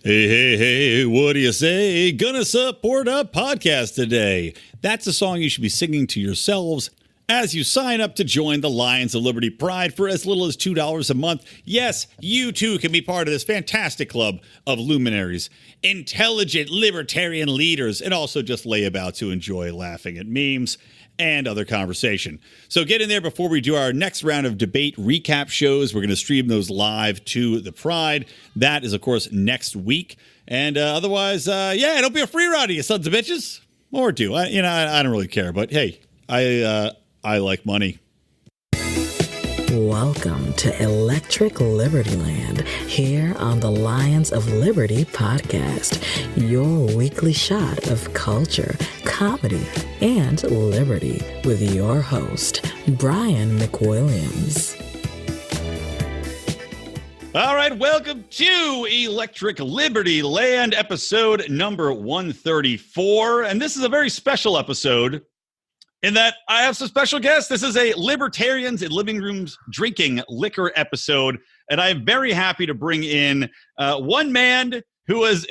Hey, what do you say? Gonna support a podcast today. That's a song you should be singing to yourselves as you sign up to join the Lions of Liberty Pride for as little as $2 a month. Yes, you too can be part of this fantastic club of luminaries, intelligent libertarian leaders, and also just layabouts who enjoy laughing at memes and other conversation. So get in there before we do our next round of debate recap shows. We're going to stream those live to the Pride. That is, of course, next week. And otherwise, don't be a free rider, you sons of bitches. Or do. I don't really care. But hey, I like money. Welcome to Electric Libertyland, here on the Lions of Liberty podcast, your weekly shot of culture, comedy, and liberty with your host, Brian McWilliams. All right, welcome to Electric Libertyland, episode number 134. And this is a very special episode in that I have some special guests. This is a Libertarians in Living Rooms Drinking Liquor episode, and I'm very happy to bring in one man who has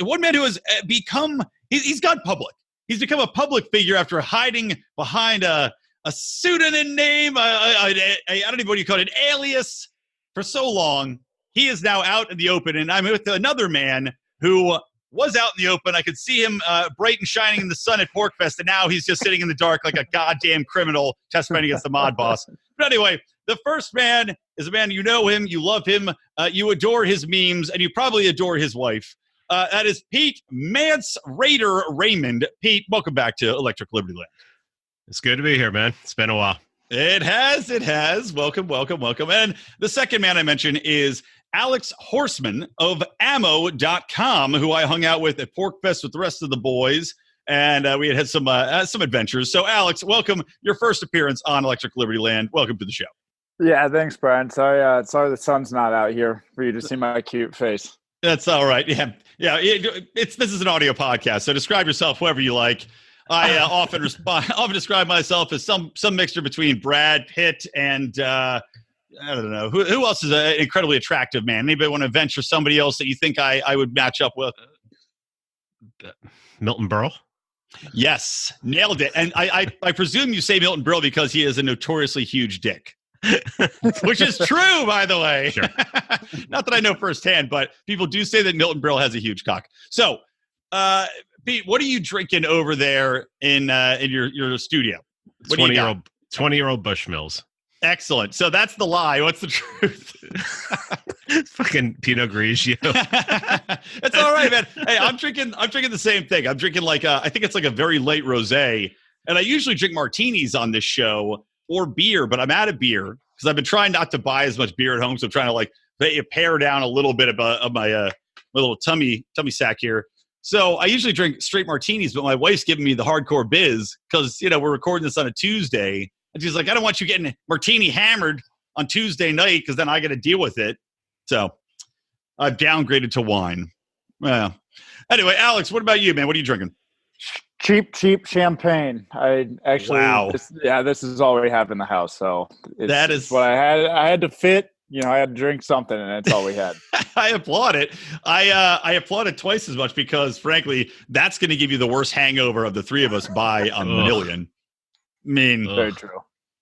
become he's gone public. He's become a public figure after hiding behind a pseudonym name, I don't even know what you call it, an alias for so long. He is now out in the open, and I'm with another man who was out in the open. I could see him bright and shining in the sun at PorkFest, and now he's just sitting in the dark like a goddamn criminal testifying against the mod boss. But anyway, the first man is a man, you know him, you love him, you adore his memes, and you probably adore his wife. That is Pete Mance Raider Raymond. Pete, welcome back to Electric Libertyland. It's good to be here, man. It's been a while. It has. Welcome. And the second man I mentioned is Alex Horsman of ammo.com, who I hung out with at PorkFest with the rest of the boys, and we had some adventures. So, Alex, welcome. Your first appearance on Electric Libertyland. Welcome to the show. Yeah, thanks, Brian. Sorry the sun's not out here for you to see my cute face. That's all right. Yeah. This is an audio podcast, so describe yourself however you like. I often describe myself as some mixture between Brad Pitt and I don't know. Who else is an incredibly attractive man? Anybody want to venture somebody else that you think I would match up with? Milton Berle? Yes, nailed it. And I presume you say Milton Berle because he is a notoriously huge dick. Which is true, by the way. Sure. Not that I know firsthand, but people do say that Milton Berle has a huge cock. So, Pete, what are you drinking over there in your studio? 20-year-old Bushmills. Excellent. So that's the lie. What's the truth? Fucking Pinot Grigio. It's all right, man. Hey, I'm drinking the same thing. I'm drinking I think it's like a very light rosé, and I usually drink martinis on this show or beer, but I'm out of beer because I've been trying not to buy as much beer at home. So I'm trying to pare down a little bit of my little tummy sack here. So I usually drink straight martinis, but my wife's giving me the hardcore biz because we're recording this on a Tuesday. And she's like, I don't want you getting martini hammered on Tuesday night because then I got to deal with it. So I've downgraded to wine. Anyway, Alex, what about you, man? What are you drinking? Cheap champagne. I actually, wow. This is all we have in the house. So that is what I had. I had to fit. I had to drink something, and that's all we had. I applaud it. I applaud it twice as much because, frankly, that's going to give you the worst hangover of the three of us by a million. I mean, very true.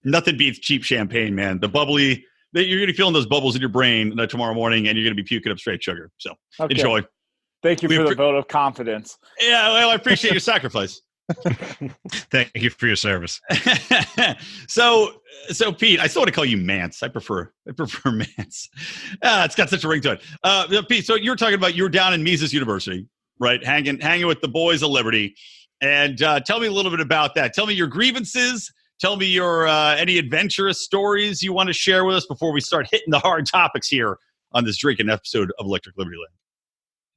Nothing beats cheap champagne, man. The bubbly, you're going to be feeling those bubbles in your brain tomorrow morning, and you're going to be puking up straight sugar. So enjoy. Thank you for the vote of confidence. Yeah, well, I appreciate your sacrifice. Thank you for your service. So Pete, I still want to call you Mance. I prefer Mance. It's got such a ring to it. Pete, so you were talking about you were down in Mises University, right? Hanging with the boys of Liberty. And tell me a little bit about that. Tell me your grievances. Tell me your any adventurous stories you want to share with us before we start hitting the hard topics here on this drinking episode of Electric Libertyland.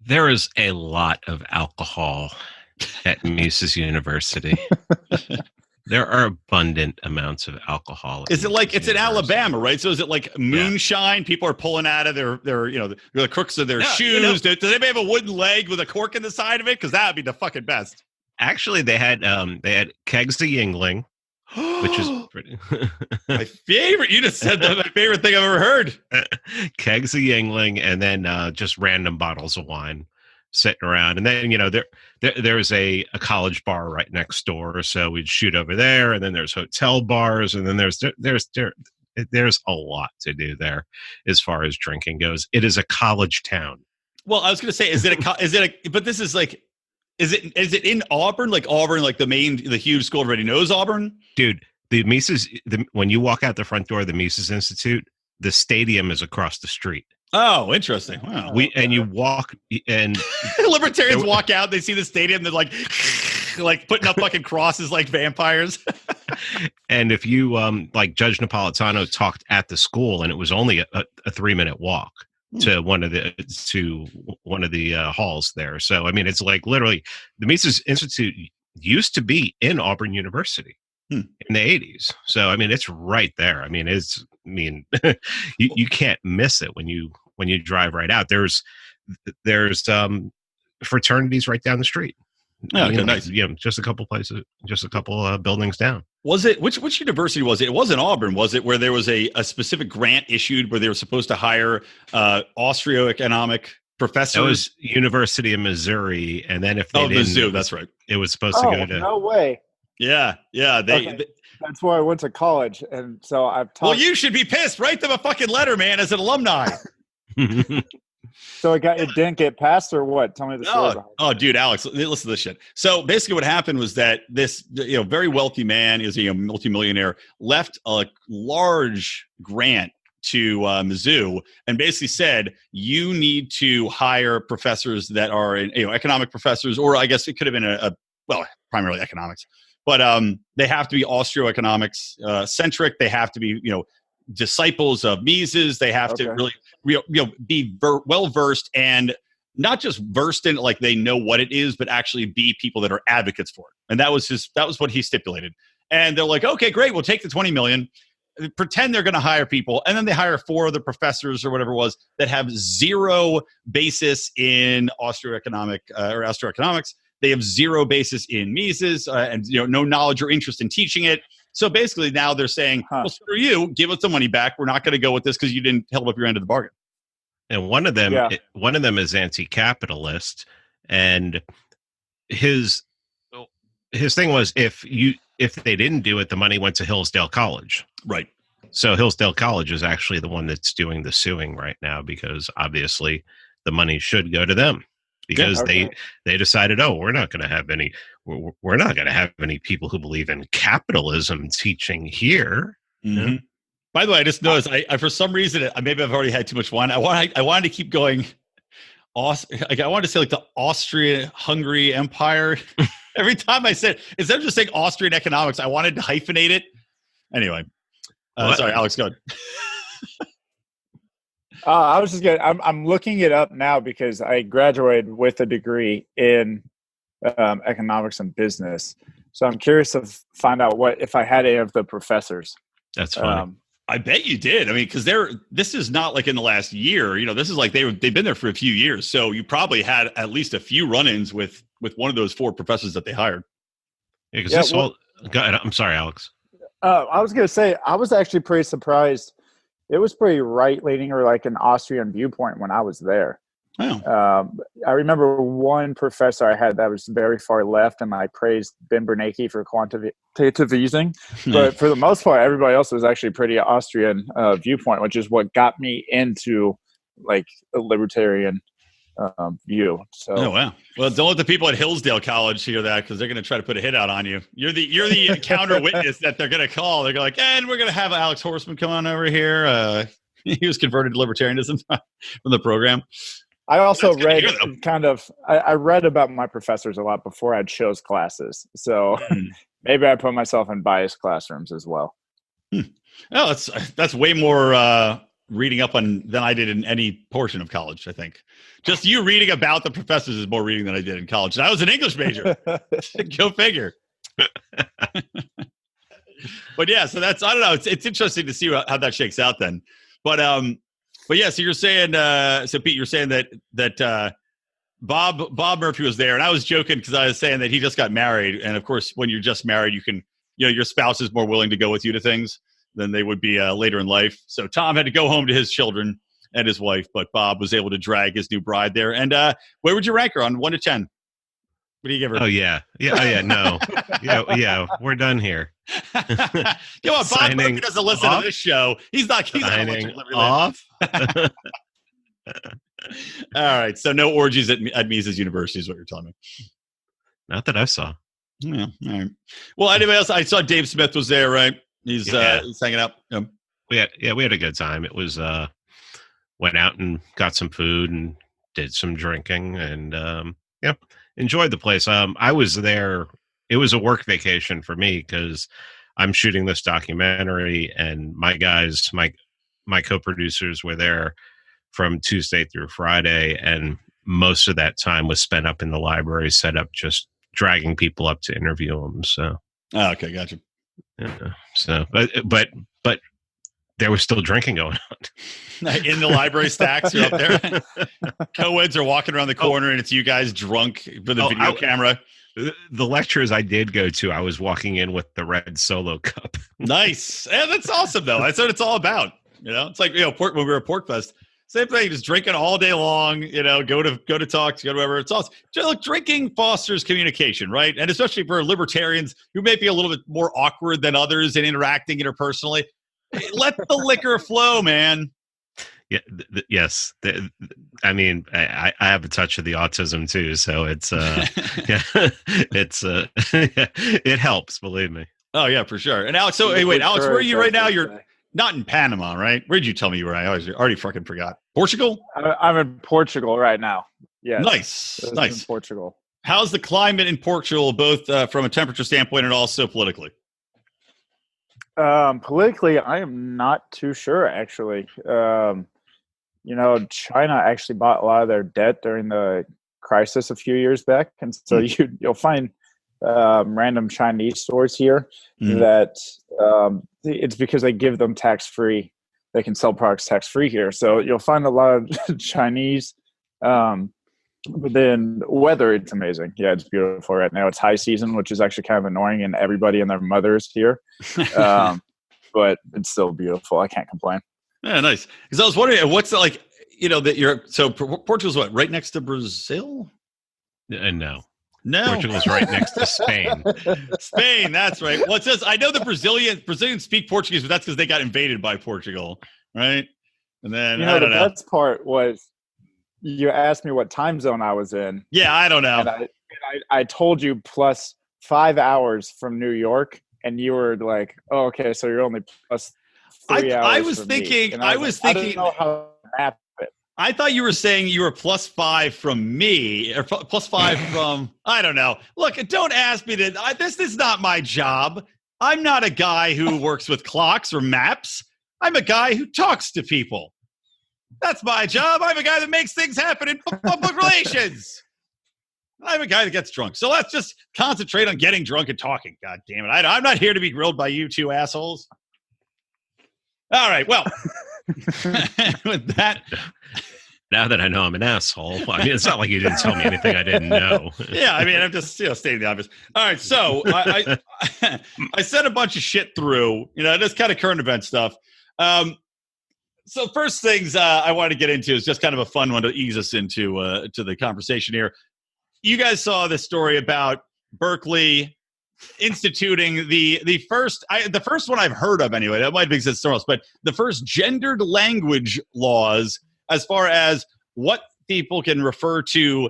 There is a lot of alcohol at Mises University. There are abundant amounts of alcohol. Is it like it's in Alabama, right? So is it like moonshine? Yeah. People are pulling out of their the crooks of their shoes. Does anybody have a wooden leg with a cork in the side of it? Because that would be the fucking best. Actually, they had kegs of Yingling, which is pretty my favorite. You just said that my favorite thing I've ever heard. Kegs of Yingling, and then just random bottles of wine. sitting around. And then, there's a college bar right next door. So we'd shoot over there, and then there's hotel bars. And then there's a lot to do there as far as drinking goes. It is a college town. Well, I was going to say, but this is like, is it in Auburn? Like Auburn, like the huge school everybody knows Auburn? Dude, the Mises, when you walk out the front door of the Mises Institute, the stadium is across the street. Oh, interesting. Wow. And you walk and libertarians walk out, they see the stadium, they're like putting up fucking crosses like vampires. And if you like Judge Napolitano talked at the school, and it was only a 3-minute walk to one of the halls there. So I mean, it's like literally the Mises Institute used to be in Auburn University in the 80s. So I mean, it's right there. I mean, you can't miss it when you drive right out. There's fraternities right down the street. Oh, okay, nice. Just a couple places, just a couple buildings down. Was it which university was it? It wasn't Auburn, was it? Where there was a specific grant issued where they were supposed to hire Austro-economic professors? That was University of Missouri, and then if they didn't, Mizzou, that's right. It was supposed to go to. No way. Yeah. That's where I went to college, and so I've talked. Well, you should be pissed. Write them a fucking letter, man, as an alumni. So it didn't get passed, or what? Tell me the story. Oh, dude, Alex, listen to this shit. So basically, what happened was that this, very wealthy man, is a multimillionaire, left a large grant to Mizzou, and basically said, you need to hire professors that are economic professors, or I guess it could have been primarily economics, but they have to be Austro-economics centric. They have to be disciples of Mises. They have to really be well versed, and not just versed in it like they know what it is, but actually be people that are advocates for it. And that was what he stipulated. And they're like, okay, great, we'll take the 20 million, pretend they're going to hire people, and then they hire 4 other professors or whatever it was that have zero basis in Austro-economics. They have zero basis in Mises, and no knowledge or interest in teaching it. So basically, now they're saying, well, screw you, give us the money back. We're not going to go with this because you didn't hold up your end of the bargain. And one of them is anti-capitalist, and his thing was if they didn't do it, the money went to Hillsdale College. Right. So Hillsdale College is actually the one that's doing the suing right now, because obviously the money should go to them. Because they decided, we're not going to have any people who believe in capitalism teaching here. Mm-hmm. By the way, I just noticed I for some reason, maybe I've already had too much wine. I wanted to keep going. I wanted to say like the Austria-Hungary Empire. Every time I said, instead of just saying Austrian economics, I wanted to hyphenate it. Anyway, sorry, Alex, go ahead. I was just I'm looking it up now because I graduated with a degree in economics and business. So I'm curious to find out if I had any of the professors. That's funny. I bet you did. I mean, because this is not like in the last year. This is like they've been there for a few years. So you probably had at least a few run-ins with one of those 4 professors that they hired. Yeah, because go ahead. I'm sorry, Alex. I was going to say, I was actually pretty surprised. It was pretty right-leaning, or like an Austrian viewpoint when I was there. Oh. I remember one professor I had that was very far left, and I praised Ben Bernanke for quantitative easing. But for the most part, everybody else was actually pretty Austrian viewpoint, which is what got me into like a libertarian view. So, oh wow! Well, don't let the people at Hillsdale College hear that, because they're going to try to put a hit out on you. You're the counter witness that they're going to call. They're like, and we're going to have Alex Horsman come on over here. He was converted to libertarianism from the program. I also read I read about my professors a lot before I chose classes. So maybe I put myself in biased classrooms as well. Oh, that's way more reading up on than I did in any portion of college, I think. Just you reading about the professors is more reading than I did in college. And I was an English major. Go figure. But yeah, so that's, I don't know. It's interesting to see how that shakes out then. But yeah, so you're saying, so Pete, you're saying that Bob Murphy was there, and I was joking because I was saying that he just got married, and of course, when you're just married, you can, your spouse is more willing to go with you to things than they would be later in life. So Tom had to go home to his children, and his wife, but Bob was able to drag his new bride there. And where would you rank her on 1 to 10? What do you give her? Oh yeah. No, yeah. We're done here. Come on, Bob Berkeley doesn't listen to this show. He's not signing off. All right, so no orgies at Mises University is what you're telling me. Not that I saw. Yeah. All right. Well, anybody else? I saw Dave Smith was there, right? He's hanging out. We had a good time. It was went out and got some food and did some drinking and enjoyed the place. I was there. It was a work vacation for me because I'm shooting this documentary, and my guys, my co-producers were there from Tuesday through Friday, and most of that time was spent up in the library, set up, just dragging people up to interview them. So, okay, gotcha. Yeah. So, but there was still drinking going on in the library stacks. You're up there. Co-eds are walking around the corner, and it's you guys drunk with a video camera. The lectures I did go to, I was walking in with the red Solo cup. Nice. Yeah, that's awesome, though. That's what it's all about. It's like when we were at Pork Fest. Same thing, just drinking all day long, go to talks, go to wherever. It's awesome. Just, drinking fosters communication, right? And especially for libertarians who may be a little bit more awkward than others in interacting interpersonally. Let the liquor flow, man. Yeah. Yes. I mean, I have a touch of the autism too, so it's it helps. Believe me. Oh yeah, for sure. And Alex, wait, Alex, where are you right now? You're not in Panama, right? Where did you tell me you were? I already fucking forgot. Portugal? I'm in Portugal right now. Yeah. Nice. In Portugal. How's the climate in Portugal, both from a temperature standpoint and also politically? Politically, I am not too sure, actually. China actually bought a lot of their debt during the crisis a few years back. And so you'll find random Chinese stores here that it's because they give them tax-free. They can sell products tax-free here. So you'll find a lot of Chinese. But then weather, it's amazing. Yeah, it's beautiful right now. It's high season, which is actually kind of annoying, and everybody and their mothers here. But it's still beautiful. I can't complain. Yeah, nice. Because I was wondering, what's it like, that you're, so Portugal's what, right next to Brazil? No. Portugal's right next to Spain. Spain, that's right. Well, it says, I know the Brazilians speak Portuguese, but that's because they got invaded by Portugal, right? And then, I don't know. The best part was, you asked me what time zone I was in. Yeah, I don't know. And I told you plus 5 hours from New York, and you were like, "Oh, okay, so you're only plus 3 hours." I was thinking. I don't know how to map it. I thought you were saying you were plus 5 from me, or plus 5 from. I don't know. Look, don't ask me to. This is not my job. I'm not a guy who works with clocks or maps. I'm a guy who talks to people. That's my job. I'm a guy that makes things happen in public relations. I'm a guy that gets drunk. So let's just concentrate on getting drunk and talking. God damn it. I'm not here to be grilled by you two assholes. All right. Well, with that. Now that I know I'm an asshole, I mean, it's not like you didn't tell me anything I didn't know. Yeah, I mean, I'm just stating the obvious. All right. So I sent a bunch of shit through, just kind of current event stuff. So first things I want to get into is just kind of a fun one to ease us into to the conversation here. You guys saw this story about Berkeley instituting the first one I've heard of anyway. That might exist somewhere else, but the first gendered language laws as far as what people can refer to.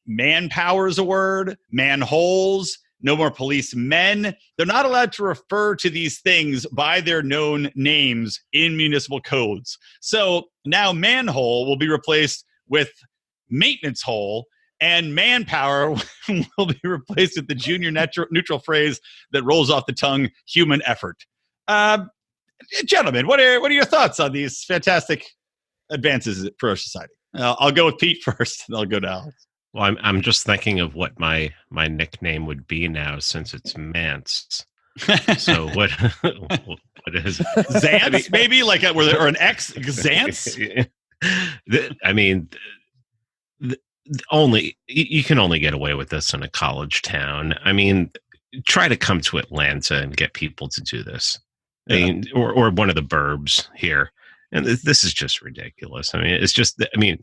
Manpower is a word. Manholes. No more policemen. They're not allowed to refer to these things by their known names in municipal codes. So now manhole will be replaced with maintenance hole, and manpower will be replaced with the junior neutral phrase that rolls off the tongue, human effort. Gentlemen, what are your thoughts on these fantastic advances for our society? I'll go with Pete first, and I'll go to Alex. Well, I'm just thinking of what my nickname would be now since it's Mance. So what is Xantz? Maybe like or an X Xantz? I mean, only you can only get away with this in a college town. I mean, try to come to Atlanta and get people to do this. I mean, or one of the burbs here. And this is just ridiculous. I mean, it's just, I mean,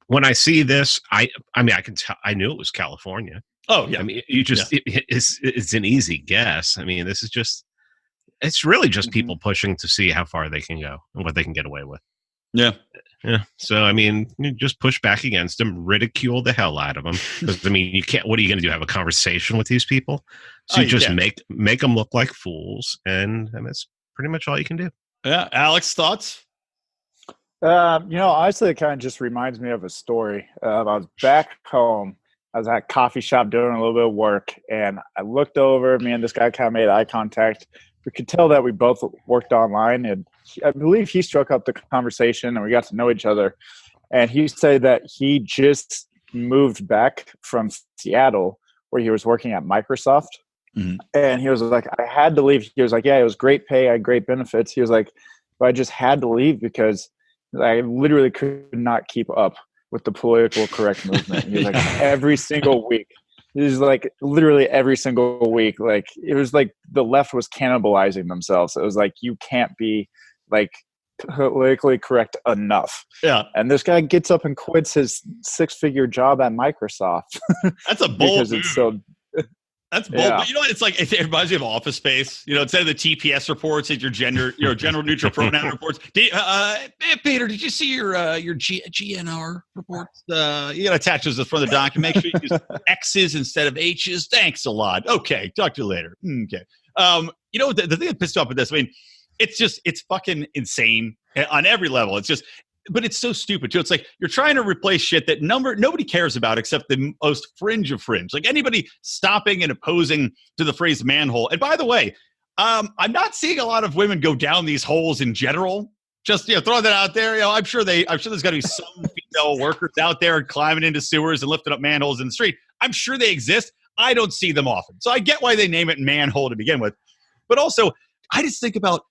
when I see this, I mean, I can tell, I knew it was California. Oh yeah. I mean, you just, it's an easy guess. I mean, this is just, it's really just people pushing to see how far they can go and what they can get away with. Yeah. Yeah. So, I mean, you just push back against them, ridicule the hell out of them. Because, I mean, you can't, what are you going to do? Have a conversation with these people? So you just make them look like fools. And that's pretty much all you can do. Yeah. Alex, thoughts? Honestly, it kind of just reminds me of a story. I was back home. I was at a coffee shop doing a little bit of work, and I looked over. Me and this guy kind of made eye contact. We could tell that we both worked online, and I believe he struck up the conversation, and we got to know each other. And he said that he just moved back from Seattle, where he was working at Microsoft. Mm-hmm. And he was like, I had to leave. He was like, yeah, it was great pay. I had great benefits. He was like, but I just had to leave because I literally could not keep up with the political correct movement. He was like, every single week. It was like literally every single week. Like it was like the left was cannibalizing themselves. It was like, you can't be like politically correct enough. Yeah. And this guy gets up and quits his 6-figure job at Microsoft. That's a bold move. It's so That's bold. Yeah. But you know what? It's like, it reminds me of Office Space. You know, instead of the TPS reports, it's your gender neutral pronoun reports. Peter, did you see your GNR reports? You got to attach those to the front of the document. Make sure you use X's instead of H's. Thanks a lot. Okay. Talk to you later. Okay. The thing that pissed me off with this, I mean, it's fucking insane on every level. It's just, but it's so stupid too. It's like you're trying to replace shit that nobody cares about except the most fringe of fringe. Like anybody stopping and opposing to the phrase manhole. And by the way, I'm not seeing a lot of women go down these holes in general. Just throw that out there. I'm sure there's got to be some female workers out there climbing into sewers and lifting up manholes in the street. I'm sure they exist. I don't see them often, so I get why they name it manhole to begin with. But also, I just think about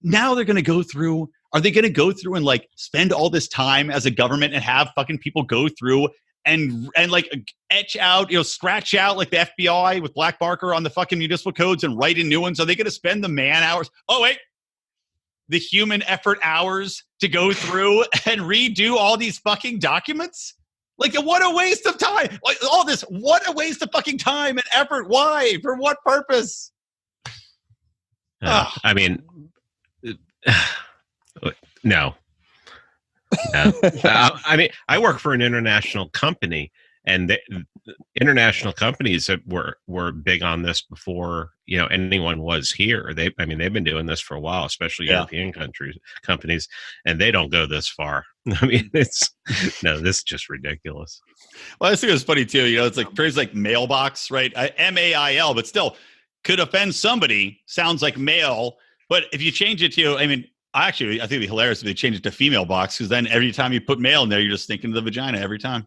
now they're going to go through. Are they going to go through and like spend all this time as a government and have fucking people go through and like etch out, scratch out like the FBI with black marker on the fucking municipal codes and write in new ones? Are they going to spend the man hours? Oh, wait, the human effort hours to go through and redo all these fucking documents? Like, what a waste of time. Like all this, what a waste of fucking time and effort. Why? For what purpose? I mean, No. I mean, I work for an international company, and international companies that were big on this before anyone was here. They've been doing this for a while, especially European companies, and they don't go this far. I mean, this is just ridiculous. Well, I think it's funny too. It's like phrase like mailbox, right? MAIL, but still could offend somebody. Sounds like mail, but if you change it to, I think it'd be hilarious if they change it to female box, because then every time you put male in there, you're just thinking of the vagina every time.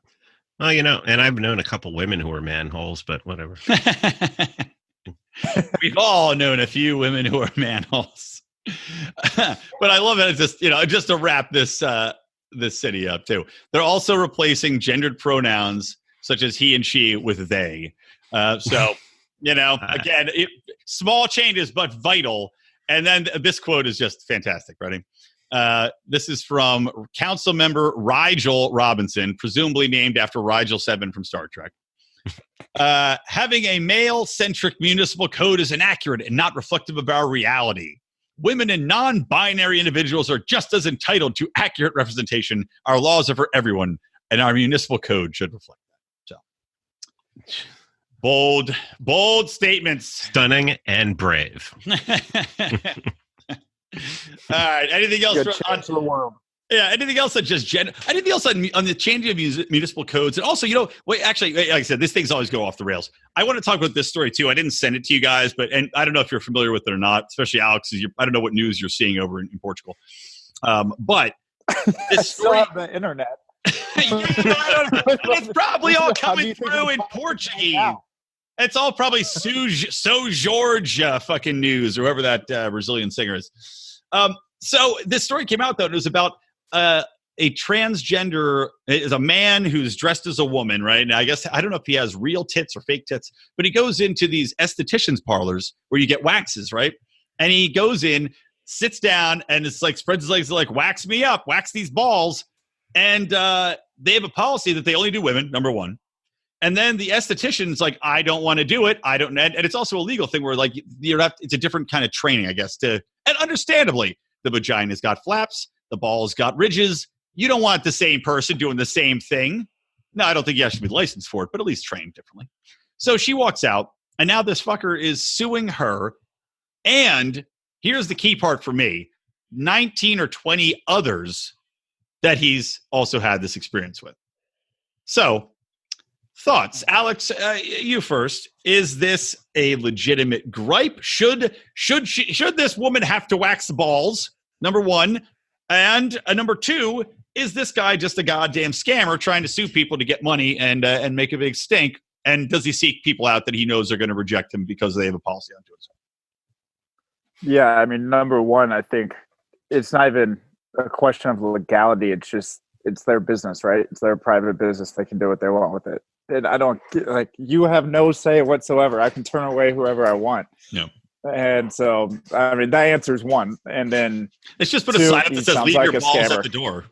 Well, and I've known a couple women who are manholes, but whatever. We've all known a few women who are manholes. But I love it. It's just, just to wrap this city up too. They're also replacing gendered pronouns such as he and she with they. Again, small changes, but vital. And then this quote is just fantastic. Ready? This is from Council Member Rigel Robinson, presumably named after Rigel Seven from Star Trek. Having a male-centric municipal code is inaccurate and not reflective of our reality. Women and non-binary individuals are just as entitled to accurate representation. Our laws are for everyone, and our municipal code should reflect that. So, bold statements. Stunning and brave. All right. Anything else for the world? Yeah. Anything else that just anything else on the changing of municipal codes? And also, actually, like I said, these things always go off the rails. I want to talk about this story too. I didn't send it to you guys, and I don't know if you're familiar with it or not, especially Alex. I don't know what news you're seeing over in Portugal. But this story on the internet. It's probably all coming through in Portuguese. It's all probably So George fucking news, or whoever that Brazilian singer is. So this story came out, though, and it was about a transgender, is a man who's dressed as a woman, right? And I guess, I don't know if he has real tits or fake tits, but he goes into these estheticians parlors where you get waxes, right? And he goes in sits down and it's like spreads his legs, like, wax me up, wax these balls. And they have a policy that they only do women, number one. And then the esthetician's like, I don't want to do it. I don't. And it's also a legal thing where, like, it's a different kind of training, I guess. And understandably, the vagina's got flaps, the ball's got ridges. You don't want the same person doing the same thing. No, I don't think you have to be licensed for it, but at least trained differently. So she walks out, and now this fucker is suing her. And here's the key part for me: 19 or 20 others that he's also had this experience with. So, thoughts, Alex? You first. Is this a legitimate gripe? Should this woman have to wax the balls? Number one, and number two, is this guy just a goddamn scammer trying to sue people to get money and make a big stink? And does he seek people out that he knows are going to reject him because they have a policy on doing so? Yeah, I mean, number one, I think it's not even a question of legality. It's their business, right? It's their private business. They can do what they want with it. And I don't you have no say whatsoever. I can turn away whoever I want. No. And so, I mean, that answers one. And then it's just put a sign up that says leave your balls at the door.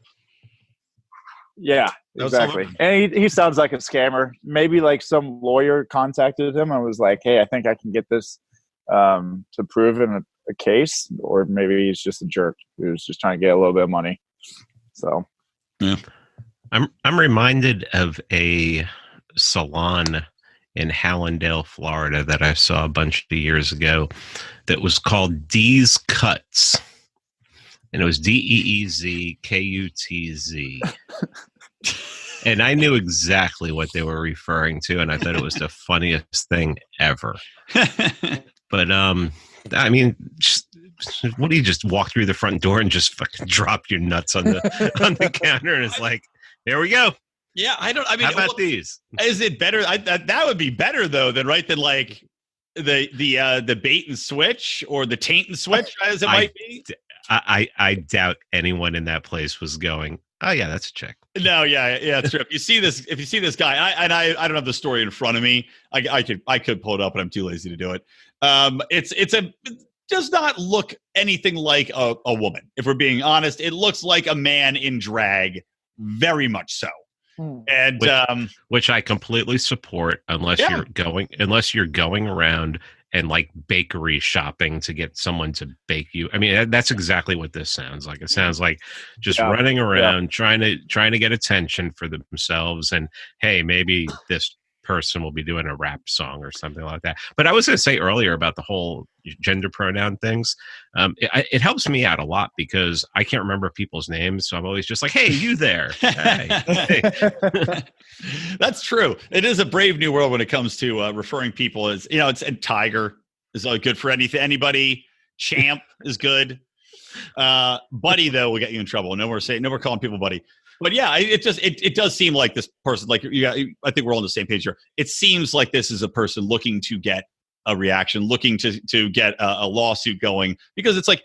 Yeah, exactly. And he sounds like a scammer. Maybe like some lawyer contacted him and was like, hey, I think I can get this to prove in a case. Or maybe he's just a jerk. He was just trying to get a little bit of money. So, yeah. I'm reminded of a salon in Hallandale, Florida that I saw a bunch of years ago that was called Dee's Cuts. And it was DEEZKUTZ. And I knew exactly what they were referring to, and I thought it was the funniest thing ever. But I mean, what do you just walk through the front door and just fucking drop your nuts on the counter, and it's like, here we go. Yeah, I mean, how about these? Is it better? That would be better though than like the bait and switch or the taint and switch, as it might be. I doubt anyone in that place was going, oh yeah, that's a check. No, yeah, it's true. If you see this guy, I don't have the story in front of me. I could pull it up, but I'm too lazy to do it. It does not look anything like a woman. If we're being honest, it looks like a man in drag, very much so. And which I completely support, unless you're going around and like bakery shopping to get someone to bake you. I mean, that's exactly what this sounds like. It sounds like just running around trying to get attention for themselves. And hey, maybe this person will be doing a rap song or something like that. But I was going to say earlier about the whole gender pronoun things. It helps me out a lot because I can't remember people's names. So I'm always just like, hey, you there. Hey. That's true. It is a brave new world when it comes to referring people as, and Tiger is good for anything. Anybody. Champ is good. Buddy, though, will get you in trouble. No more calling people buddy. But yeah, it does seem like this person, like, I think we're all on the same page here. It seems like this is a person looking to get a reaction, looking to get a lawsuit going, because it's like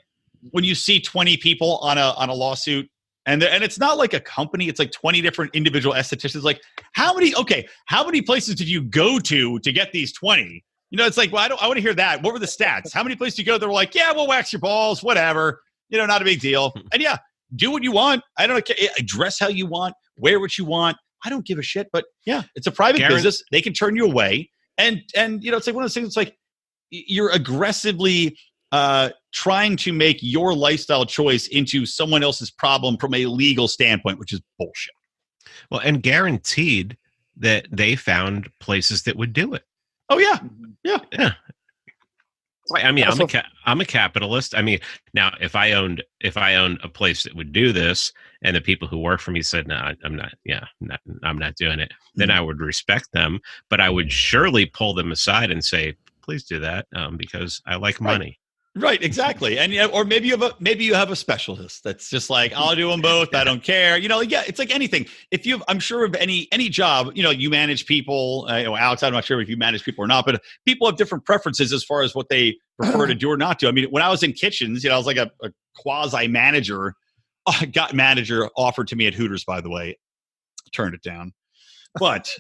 when you see 20 people on a lawsuit, and it's not like a company, it's like 20 different individual estheticians. Like, how many places did you go to get these 20? It's like, well, I want to hear that. What were the stats? How many places did you go? They were like, yeah, we'll wax your balls, whatever. Not a big deal. And yeah, do what you want. I don't care. Dress how you want. Wear what you want. I don't give a shit. But yeah, it's a private business. They can turn you away. And it's like one of those things. It's like you're aggressively trying to make your lifestyle choice into someone else's problem from a legal standpoint, which is bullshit. Well, and guaranteed that they found places that would do it. Oh yeah, yeah. I mean, I'm a capitalist. I mean, now if I owned a place that would do this, and the people who work for me said, "No, I'm not. Yeah, I'm not doing it," then I would respect them, but I would surely pull them aside and say, "Please do that, because I like money." Right, exactly. And or maybe you have a specialist that's just like, I'll do them both. I don't care. It's like anything. I'm sure of any job, you manage people. Alex, I'm not sure if you manage people or not, but people have different preferences as far as what they prefer to do or not do. I mean, when I was in kitchens, I was like a quasi manager. Got manager offered to me at Hooters, by the way. Turned it down, but.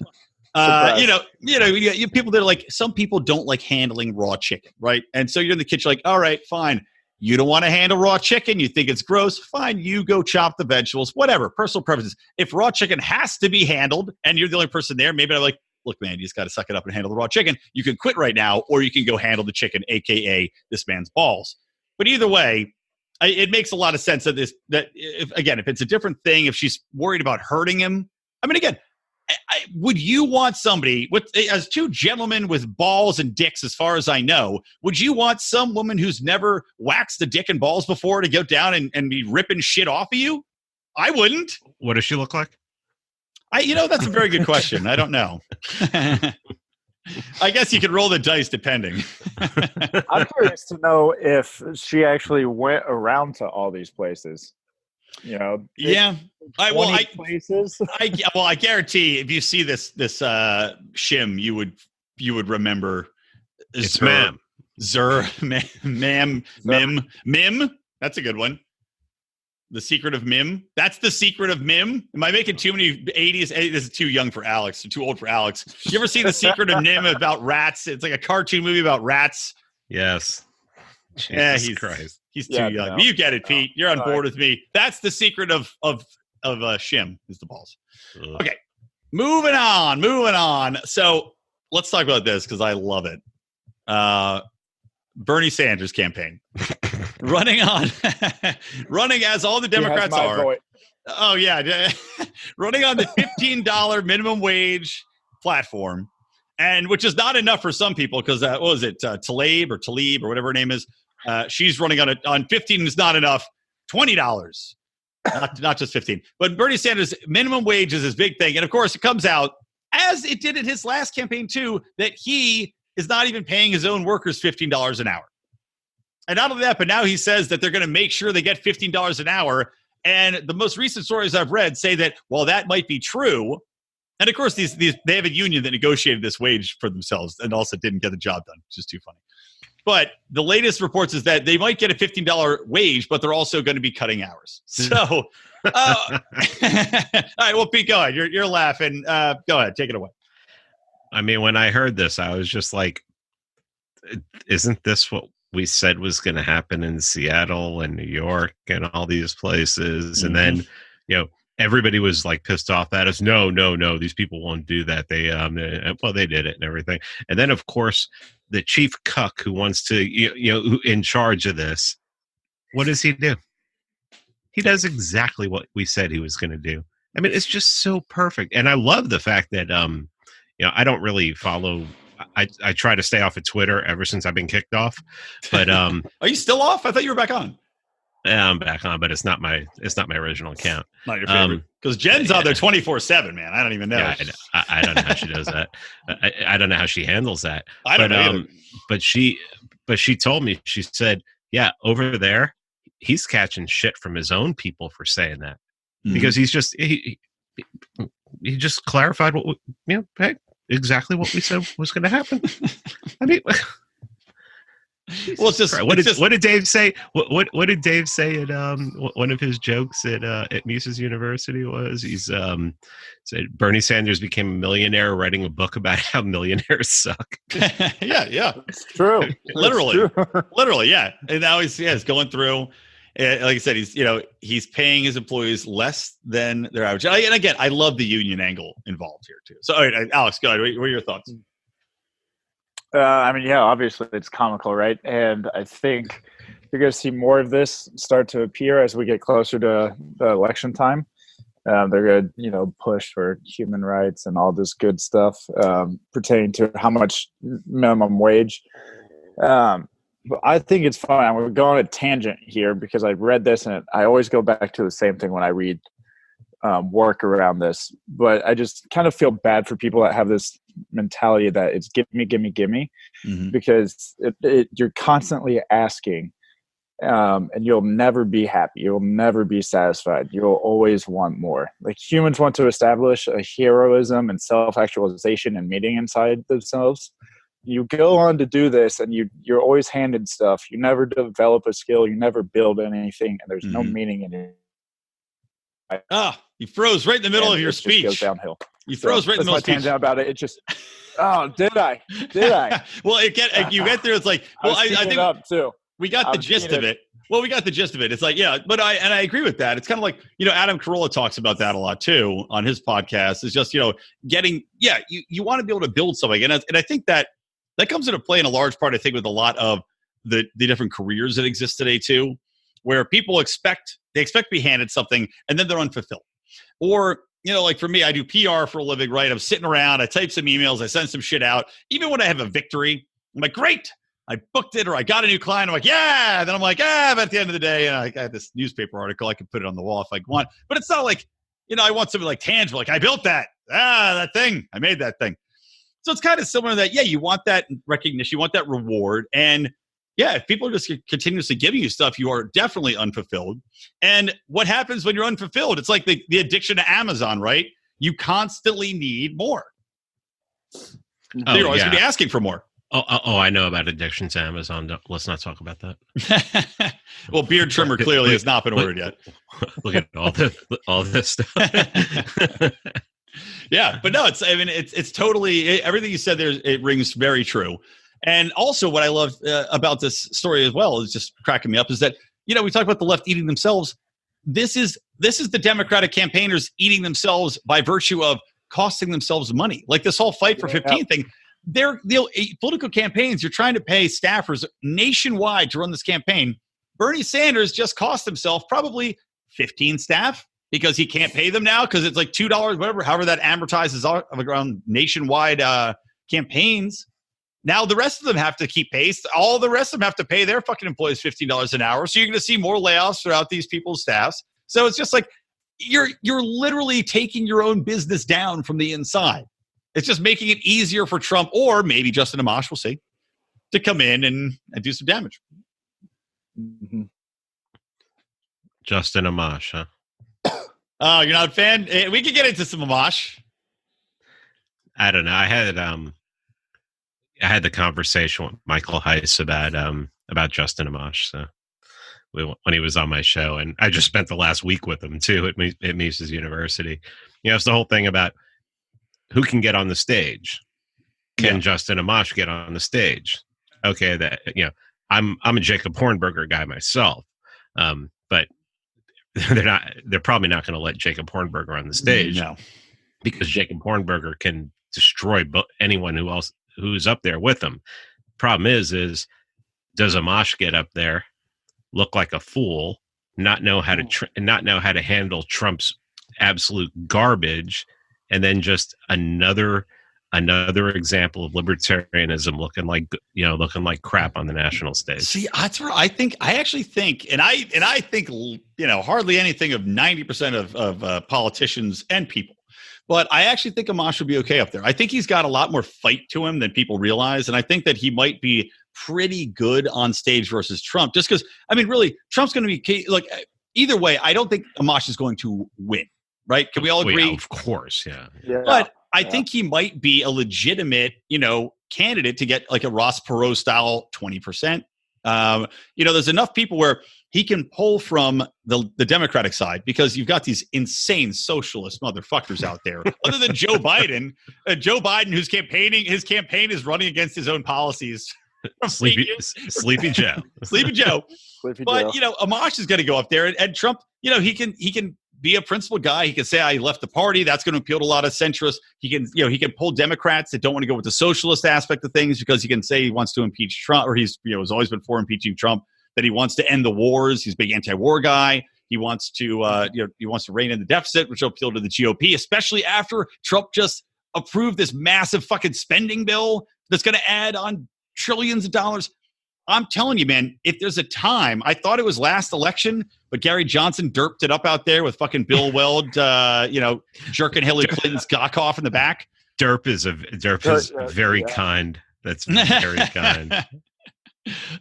People that are like, some people don't like handling raw chicken, right? And so you're in the kitchen like, all right, fine. You don't want to handle raw chicken. You think it's gross. Fine. You go chop the vegetables, whatever. Personal preferences. If raw chicken has to be handled and you're the only person there, maybe I'm like, look, man, you just got to suck it up and handle the raw chicken. You can quit right now, or you can go handle the chicken, AKA this man's balls. But either way, it makes a lot of sense that if it's a different thing, if she's worried about hurting him. I mean, again, would you want somebody as two gentlemen with balls and dicks, as far as I know, would you want some woman who's never waxed a dick and balls before to go down and be ripping shit off of you? I wouldn't. What does she look like? That's a very good question. I don't know. I guess you could roll the dice depending. I'm curious to know if she actually went around to all these places. Yeah. Places. I guarantee if you see this shim, you would remember. It's ma'am. Ma'am. Mim. That's a good one. The Secret of Mim. That's The Secret of Mim. Am I making too many 80s? This is too young for Alex. Too old for Alex. You ever see The Secret of Mim about rats? It's like a cartoon movie about rats. Yes. Jesus Christ. He's too young. No. You get it, Pete. You're on board with me. That's the secret of shim is the balls. Ugh. Okay. Moving on. So let's talk about this because I love it. Bernie Sanders campaign. running as all the Democrats are. Voice. Oh, yeah. Running on the $15 minimum wage platform, and which is not enough for some people because, what was it, Talib or whatever her name is? She's running on 15 is not enough. $20, not just 15. But Bernie Sanders minimum wage is his big thing, and of course it comes out as it did in his last campaign too that he is not even paying his own workers $15 an hour. And not only that, but now he says that they're going to make sure they get $15 an hour. And the most recent stories I've read say that while that might be true, and of course they have a union that negotiated this wage for themselves and also didn't get the job done, which is too funny. But the latest reports is that they might get a $15 wage, but they're also going to be cutting hours. So, all right, well, Pete, go ahead. You're laughing. Go ahead, take it away. I mean, when I heard this, I was just like, isn't this what we said was going to happen in Seattle and New York and all these places? Mm-hmm. And then, everybody was like pissed off at us. No, these people won't do that. They did it and everything. And then, of course, the chief cuck who wants to, who in charge of this, what does he do? He does exactly what we said he was going to do. I mean, it's just so perfect. And I love the fact that, I don't really follow. I try to stay off of Twitter ever since I've been kicked off. But are you still off? I thought you were back on. Yeah, I'm back on, but it's not my original account. Not your favorite, because Jen's on there 24/7. Man, I don't even know. Yeah, I don't know how she does that. I don't know how she handles that. I don't know. But she told me, she said, yeah, over there, he's catching shit from his own people for saying that because he's just he just clarified what exactly what we said was going to happen. I mean. Well, it's just, what did Dave say? What did Dave say at one of his jokes at Mises University was he's said Bernie Sanders became a millionaire writing a book about how millionaires suck. yeah, it's true. Literally, yeah. And now he's going through. Like I said, he's paying his employees less than their average. And again, I love the union angle involved here too. So, all right, Alex, go ahead. What are your thoughts? Obviously it's comical, right? And I think you're going to see more of this start to appear as we get closer to the election time. They're going to, push for human rights and all this good stuff pertaining to how much minimum wage. But I think it's fine. We're going on a tangent here because I read this and I always go back to the same thing when I read work around this. But I just kind of feel bad for people that have this mentality that it's give me, mm-hmm. because you're constantly asking and you'll never be happy. You'll never be satisfied. You'll always want more. Like humans want to establish a heroism and self-actualization and meaning inside themselves. You go on to do this and you're always handed stuff. You never develop a skill. You never build anything, and there's no meaning in it. You froze right in the middle of your speech. Goes downhill. You froze right in the middle of the speech. About it. It just. Oh, did I? Well, you get through. It's like, well, I think up too. We got the gist of it. Well, we got the gist of it. It's like, yeah, but I agree with that. It's kind of like, Adam Carolla talks about that a lot too on his podcast. It's just, getting, you want to be able to build something. And I think that comes into play in a large part, I think, with a lot of the different careers that exist today too, where people expect to be handed something and then they're unfulfilled. Or, like for me, I do PR for a living, right? I'm sitting around, I type some emails, I send some shit out. Even when I have a victory, I'm like, great, I booked it, or I got a new client. I'm like, yeah. And then I'm like, but at the end of the day, I got this newspaper article. I can put it on the wall if I want. But it's not like, I want something like tangible. Like, I built that. That thing. I made that thing. So it's kind of similar to that. Yeah, you want that recognition. You want that reward. And yeah, if people are just continuously giving you stuff, you are definitely unfulfilled. And what happens when you're unfulfilled? It's like the addiction to Amazon, right? You constantly need more. So you're always going to be asking for more. Oh, I know about addiction to Amazon. Let's not talk about that. Well, beard trimmer clearly has not been ordered yet. Look at all this stuff. Yeah, but no, it's totally everything you said there. It rings very true. And also, what I love about this story as well is just cracking me up is that we talk about the left eating themselves. This is the Democratic campaigners eating themselves by virtue of costing themselves money. Like this whole fight for 15 thing. They're political campaigns. You're trying to pay staffers nationwide to run this campaign. Bernie Sanders just cost himself probably 15 staff because he can't pay them now because it's like $2, whatever, however that amortizes around nationwide campaigns. Now the rest of them have to keep pace. All the rest of them have to pay their fucking employees $15 an hour. So you're going to see more layoffs throughout these people's staffs. So it's just like you're literally taking your own business down from the inside. It's just making it easier for Trump, or maybe Justin Amash, we'll see, to come in and do some damage. Mm-hmm. Justin Amash, huh? Oh, you're not a fan? We could get into some Amash. I don't know. I had the conversation with Michael Heiss about Justin Amash. So when he was on my show, and I just spent the last week with him too at Mises University. It's the whole thing about who can get on the stage. Can Justin Amash get on the stage? Okay, that I'm a Jacob Hornberger guy myself, but they're probably not going to let Jacob Hornberger on the stage, because Jacob Hornberger can destroy anyone who's up there with him. Problem is does Amash get up there, look like a fool, not know how to handle Trump's absolute garbage, and then just another example of libertarianism looking like crap on the national stage. See, that's where I actually think, and I think hardly anything of 90% of politicians and people, but I actually think Amash will be okay up there. I think he's got a lot more fight to him than people realize, and I think that he might be pretty good on stage versus Trump. Just because, really, Trump's going to be like either way. I don't think Amash is going to win. Right? Can we all agree? Yeah, of course, yeah. But I think he might be a legitimate, candidate to get like a Ross Perot style 20%. There's enough people where he can pull from the Democratic side because you've got these insane socialist motherfuckers out there. Other than Joe Biden, whose campaign is running against his own policies. Sleepy Joe. Sleepy Joe. But Amash is going to go up there, and Trump, he can be a principled guy. He can say, I left the party. That's going to appeal to a lot of centrists. He can pull Democrats that don't want to go with the socialist aspect of things because he can say he wants to impeach Trump, or he's has always been for impeaching Trump, that he wants to end the wars. He's a big anti-war guy. He wants to he wants to rein in the deficit, which will appeal to the GOP, especially after Trump just approved this massive fucking spending bill that's going to add on trillions of dollars. I'm telling you, man, if there's a time, I thought it was last election, but Gary Johnson derped it up out there with fucking Bill Weld, jerking Hillary Clinton's cock off in the back. Derp is very kind. That's very kind.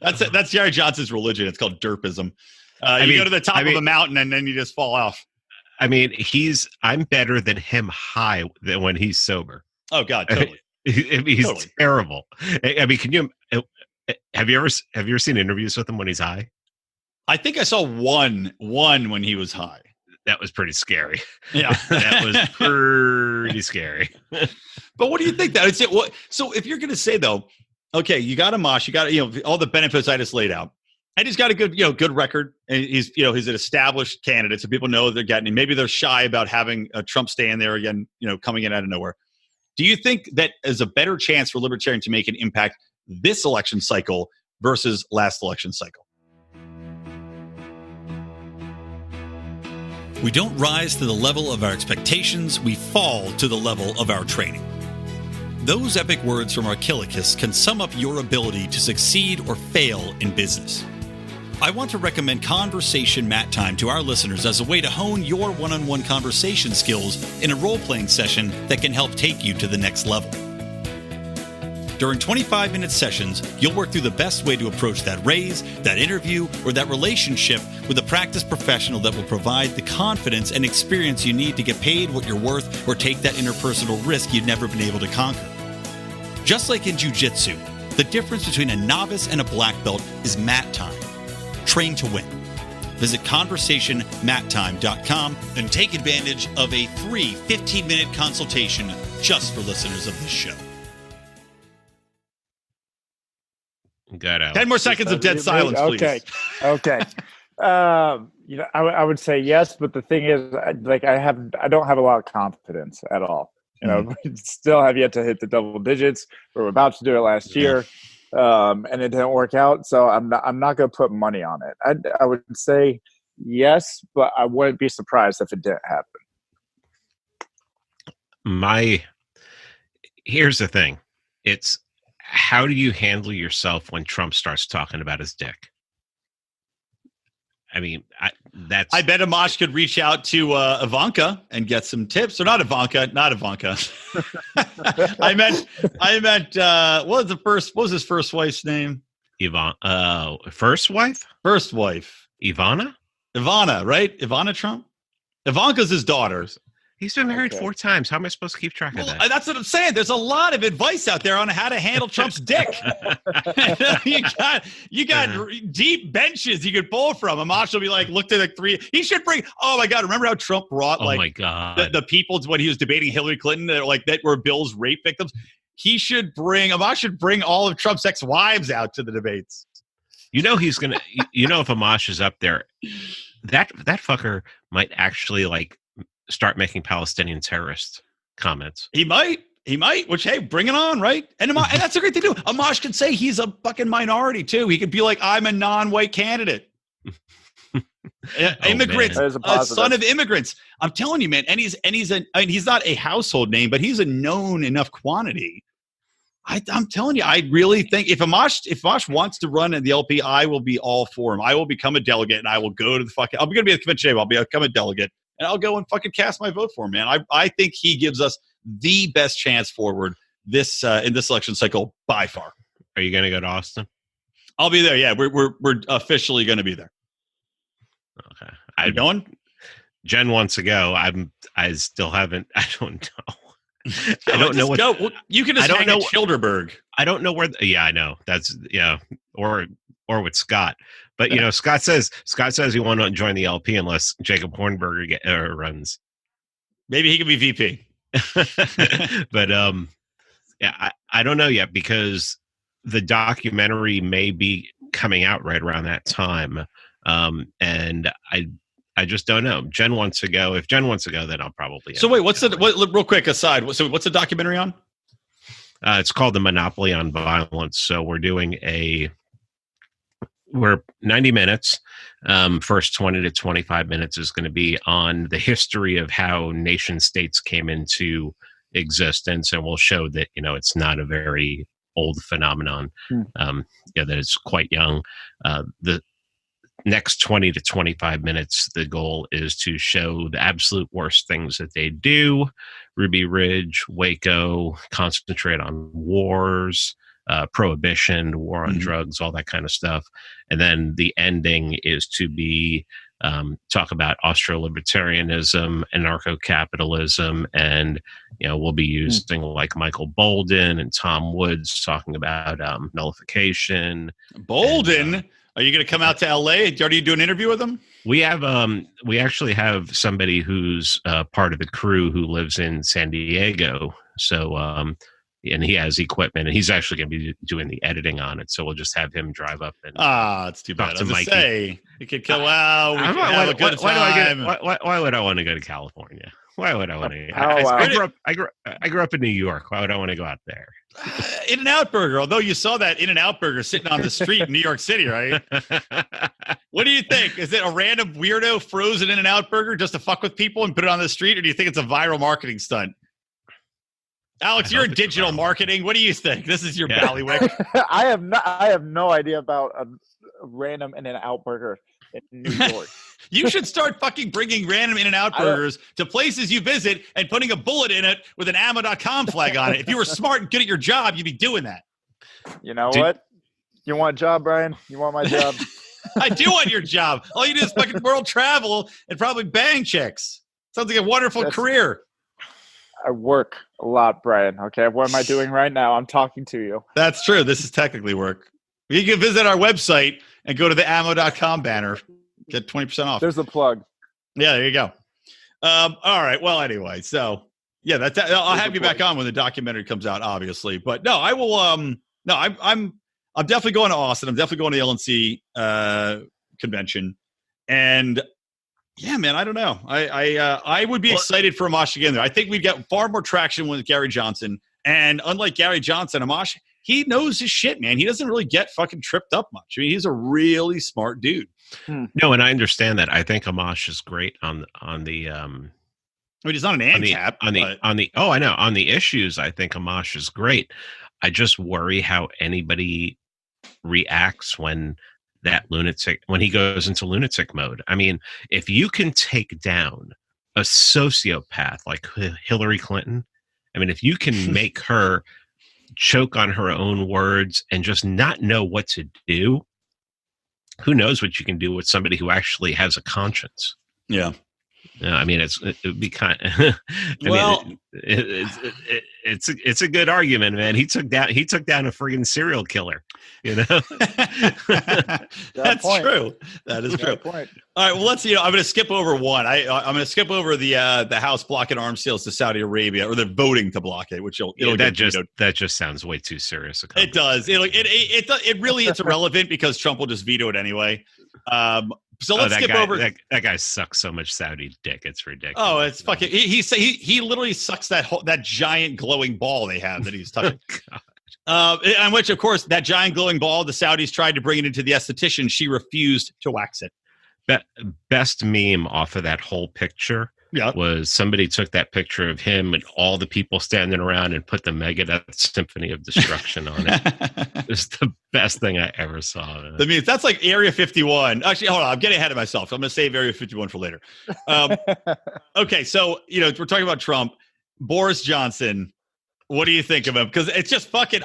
That's Gary Johnson's religion. It's called derpism. You go to the top of a mountain and then you just fall off. I'm better than him high than when he's sober. Oh God, totally. He's totally terrible. Can you? Have you ever seen interviews with him when he's high? I think I saw one when he was high. That was pretty scary. Yeah, that was pretty scary. But what do you think? So if you're going to say though, okay, you got Amash, you got all the benefits I just laid out. And he's got a good record. And he's an established candidate, so people know they're getting him. Maybe they're shy about having Trump stand there again, coming in out of nowhere. Do you think that is a better chance for Libertarian to make an impact this election cycle versus last election cycle? We don't rise to the level of our expectations. We fall to the level of our training. Those epic words from Archilochus can sum up your ability to succeed or fail in business. I want to recommend Conversation Mat Time to our listeners as a way to hone your one-on-one conversation skills in a role-playing session that can help take you to the next level. During 25-minute sessions, you'll work through the best way to approach that raise, that interview, or that relationship with a practiced professional that will provide the confidence and experience you need to get paid what you're worth or take that interpersonal risk you've never been able to conquer. Just like in jiu-jitsu, the difference between a novice and a black belt is mat time. Train to win. Visit conversationmattime.com and take advantage of a free 15-minute consultation just for listeners of this show. Got out. 10 more seconds of dead silence, please. Okay. I would say yes, but the thing is, I don't have a lot of confidence at all. We still have yet to hit the double digits. We were about to do it last year. And it didn't work out, so I'm not going to put money on it. I would say yes, but I wouldn't be surprised if it didn't happen. Here's the thing. It's how do you handle yourself when Trump starts talking about his dick? I mean, I bet Amash could reach out to Ivanka and get some tips. Or not Ivanka. I meant. What was his first wife's name? First wife. First wife. Ivana, right? Ivana Trump. Ivanka's his daughter. He's been married 4 times. How am I supposed to keep track of that? That's what I'm saying. There's a lot of advice out there on how to handle Trump's dick. you got deep benches you could pull from. Amash will be like, look to the 3. He should bring. Oh my God! Remember how Trump brought the people when he was debating Hillary Clinton that were Bill's rape victims? Amash should bring all of Trump's ex-wives out to the debates. He's gonna. If Amash is up there, that fucker might actually start making Palestinian terrorist comments. He might, which, hey, bring it on, right? And that's a great thing to do. Amash could say he's a fucking minority too. He could be like, I'm a non-white candidate. Immigrants, a son of immigrants. I'm telling you, man. And he's not a household name, but he's a known enough quantity. I'm telling you, I really think if Amash wants to run in the LP, I will be all for him. I will become a delegate and I will go to the fucking, I'm going to be at the convention table. I'll become a delegate. And I'll go and fucking cast my vote for him, man. I think he gives us the best chance forward in this election cycle by far. Are you going to go to Austin? I'll be there. Yeah, we're officially going to be there. Okay. You going? Jen wants to go. I still haven't. I don't know. I don't know what. Go. Well, you can just hang at Childerberg. I don't know where. I know that's or with Scott. But Scott says he won't join the LP unless Jacob Hornberger runs. Maybe he could be VP. But I don't know yet because the documentary may be coming out right around that time, and I just don't know. Jen wants to go. If Jen wants to go, then I'll probably. So wait, real quick aside? So what's the documentary on? It's called The Monopoly on Violence. So we're 90 minutes. First 20 to 25 minutes is going to be on the history of how nation states came into existence. And we'll show that, it's not a very old phenomenon, that it's quite young. The next 20 to 25 minutes, the goal is to show the absolute worst things that they do. Ruby Ridge, Waco, concentrate on wars, prohibition, war on drugs, all that kind of stuff. And then the ending is to be talk about Austro-libertarianism, anarcho-capitalism, and we'll be using like Michael Bolden and Tom Woods talking about nullification. Bolden? Are you going to come out to LA? Are you doing an interview with him? We actually have somebody who's part of the crew who lives in San Diego. So and he has equipment, and he's actually going to be doing the editing on it. So we'll just have him drive up and it's too bad. I was Mikey. say we could go out. We could have a good time. Why would I want to go to California? Why would I want to? I grew up in New York. Why would I want to go out there? In-N-Out Burger. Although you saw that In-N-Out Burger sitting on the street in New York City, right? What do you think? Is it a random weirdo frozen In-N-Out Burger just to fuck with people and put it on the street, or do you think it's a viral marketing stunt? Alex, you're in digital marketing. What do you think? This is your ballywick. I have no idea about a random In-N-Out Burger in New York. You should start fucking bringing random In-N-Out burgers to places you visit and putting a bullet in it with an ammo.com flag on it. If you were smart and good at your job, you'd be doing that. You know what? You want a job, Brian? You want my job? I do want your job. All you do is fucking world travel and probably bang chicks. Sounds like a wonderful career. I work a lot, Brian. Okay, what am I doing right now? I'm talking to you. That's true. This is technically work. You can visit our website and go to the ammo.com banner. Get 20% off. There's a plug. Yeah, there you go. All right. Well, anyway, so yeah, I'll have you back on when the documentary comes out, obviously. But no, I will. No, I'm definitely going to Austin. I'm definitely going to the LNC convention, and yeah, man, I don't know. I would be excited for Amash to get in there. I think we'd get far more traction with Gary Johnson, and unlike Gary Johnson, Amash, he knows his shit, man. He doesn't really get fucking tripped up much. I mean, he's a really smart dude. No, and I understand that. I think Amash is great on the. I mean, he's not an ANCAP. I know on the issues. I think Amash is great. I just worry how anybody reacts when he goes into lunatic mode. I mean, if you can take down a sociopath like Hillary Clinton, I mean, if you can make her choke on her own words and just not know what to do, who knows what you can do with somebody who actually has a conscience? Yeah. I mean, it would be kind of, it's a good argument, man. He took down a friggin' serial killer, you know. That's true. That is true. Point. All right. Well, I'm going to skip over one. I'm going to skip over the House blocking arms sales to Saudi Arabia, or they're voting to block it, which that just sounds way too serious. It does. It really it's irrelevant because Trump will just veto it anyway. So let's skip over. That guy sucks so much Saudi dick. It's ridiculous. Oh, it's fucking. He literally sucks that giant glowing ball they have that he's touching. On which, of course, that giant glowing ball, the Saudis tried to bring it into the esthetician. She refused to wax it. Best meme off of that whole picture was somebody took that picture of him and all the people standing around and put the Megadeth Symphony of Destruction on it. It's the best thing I ever saw. I mean, that's like Area 51. Actually, hold on. I'm getting ahead of myself. I'm going to save Area 51 for later. Okay, so, we're talking about Trump. Boris Johnson. What do you think of him? Because it's just fucking.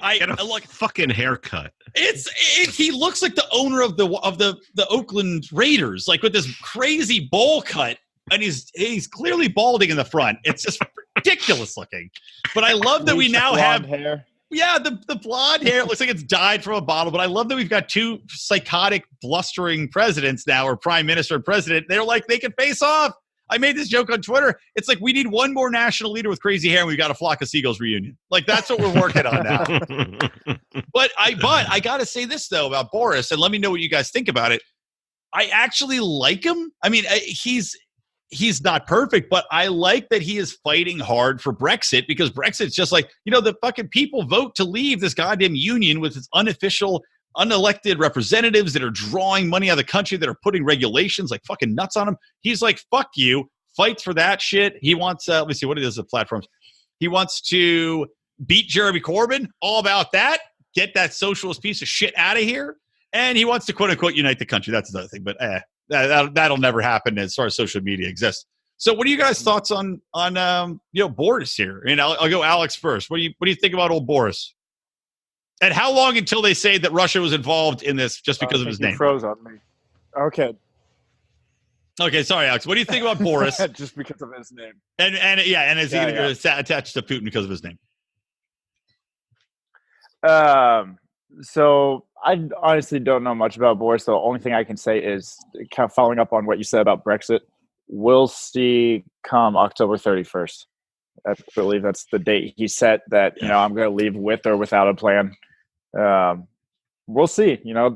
Fucking haircut. He looks like the owner of the Oakland Raiders, like with this crazy bowl cut, and he's clearly balding in the front. It's just ridiculous looking. But I love that we now have hair. Yeah, the blonde hair. It looks like it's dyed from a bottle. But I love that we've got two psychotic, blustering presidents now, or prime minister and president. They're like they can face off. I made this joke on Twitter. It's like we need one more national leader with crazy hair, and we've got a Flock of Seagulls reunion. Like that's what we're working on now. But I got to say this though about Boris, and let me know what you guys think about it. I actually like him. I mean, he's not perfect, but I like that he is fighting hard for Brexit, because Brexit's just like, the fucking people vote to leave this goddamn union with its unofficial, unelected representatives that are drawing money out of the country, that are putting regulations like fucking nuts on him. He's like, fuck you, fight for that shit. He wants, let me see, what is the platforms? He wants to beat Jeremy Corbyn, all about that, get that socialist piece of shit out of here. And he wants to quote unquote unite the country. That's another thing, but that'll never happen as far as social media exists. So what are you guys' thoughts on Boris here? And I'll go Alex first. What do you think about old Boris? And how long until they say that Russia was involved in this just because of his name? Froze on me. Okay. Okay, sorry, Alex. What do you think about Boris? Just because of his name. And is he attached to Putin because of his name? So I honestly don't know much about Boris. The only thing I can say is, kind of following up on what you said about Brexit, we'll see come October 31st. I believe that's the date he set that, you know, I'm going to leave with or without a plan. We'll see. You know,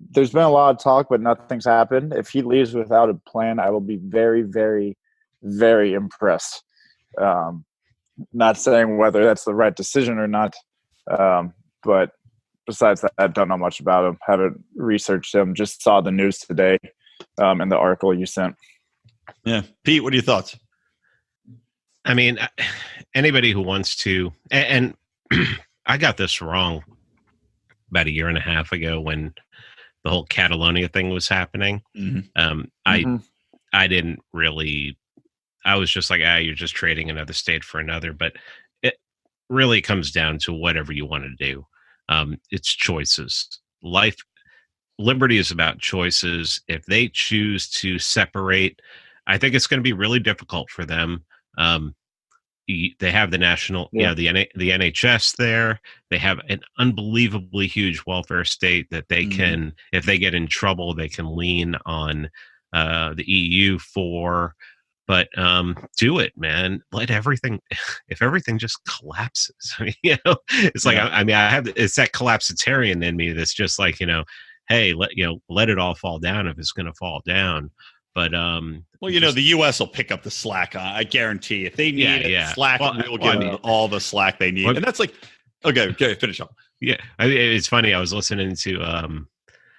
there's been a lot of talk, but nothing's happened. If he leaves without a plan, I will be very, very, very impressed. Not saying whether that's the right decision or not, but besides that, I don't know much about him. Haven't researched him. Just saw the news today in the article you sent. Yeah. Pete, what are your thoughts? I mean, anybody who wants to, and I got this wrong about a year and a half ago when the whole Catalonia thing was happening. I didn't really, I was just like, you're just trading another state for another, but it really comes down to whatever you want to do. It's choices. Liberty is about choices. If they choose to separate, I think it's going to be really difficult for them. They have the national, the NHS there. They have an unbelievably huge welfare state that they can, if they get in trouble, they can lean on the EU for. But do it, man. Let everything. If everything just collapses, I mean, you know, it's like it's that collapsitarian in me that's just like, you know, hey, let it all fall down if it's going to fall down. But well, you know, the U.S. will pick up the slack. I guarantee. If they need slack, we'll give them all the slack they need. And that's like, okay, finish up. Yeah, it's funny. I was listening to,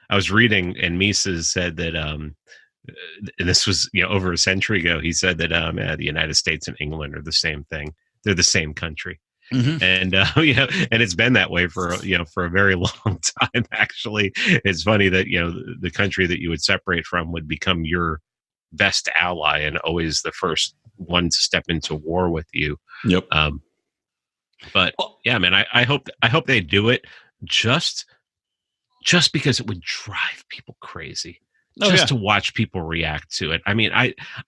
I was reading, and Mises said that, and this was over a century ago. He said that the United States and England are the same thing. They're the same country. And and it's been that way for for a very long time. Actually, it's funny that the country that you would separate from would become your best ally and always the first one to step into war with you. Yep. But yeah, man, I hope they do it just because it would drive people crazy. To watch people react to it. I mean,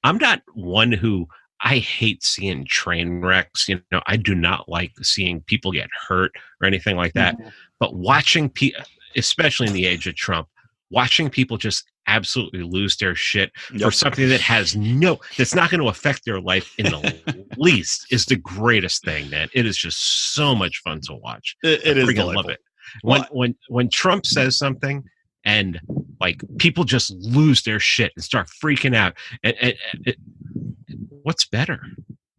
I'm not one who. I hate seeing train wrecks. I do not like seeing people get hurt or anything like that. But watching people, especially in the age of Trump, watching people just absolutely lose their shit for something that that's not going to affect their life in the least is the greatest thing, man. It is just so much fun to watch. It is delightful. Love it. When Trump says something and like people just lose their shit and start freaking out, what's better?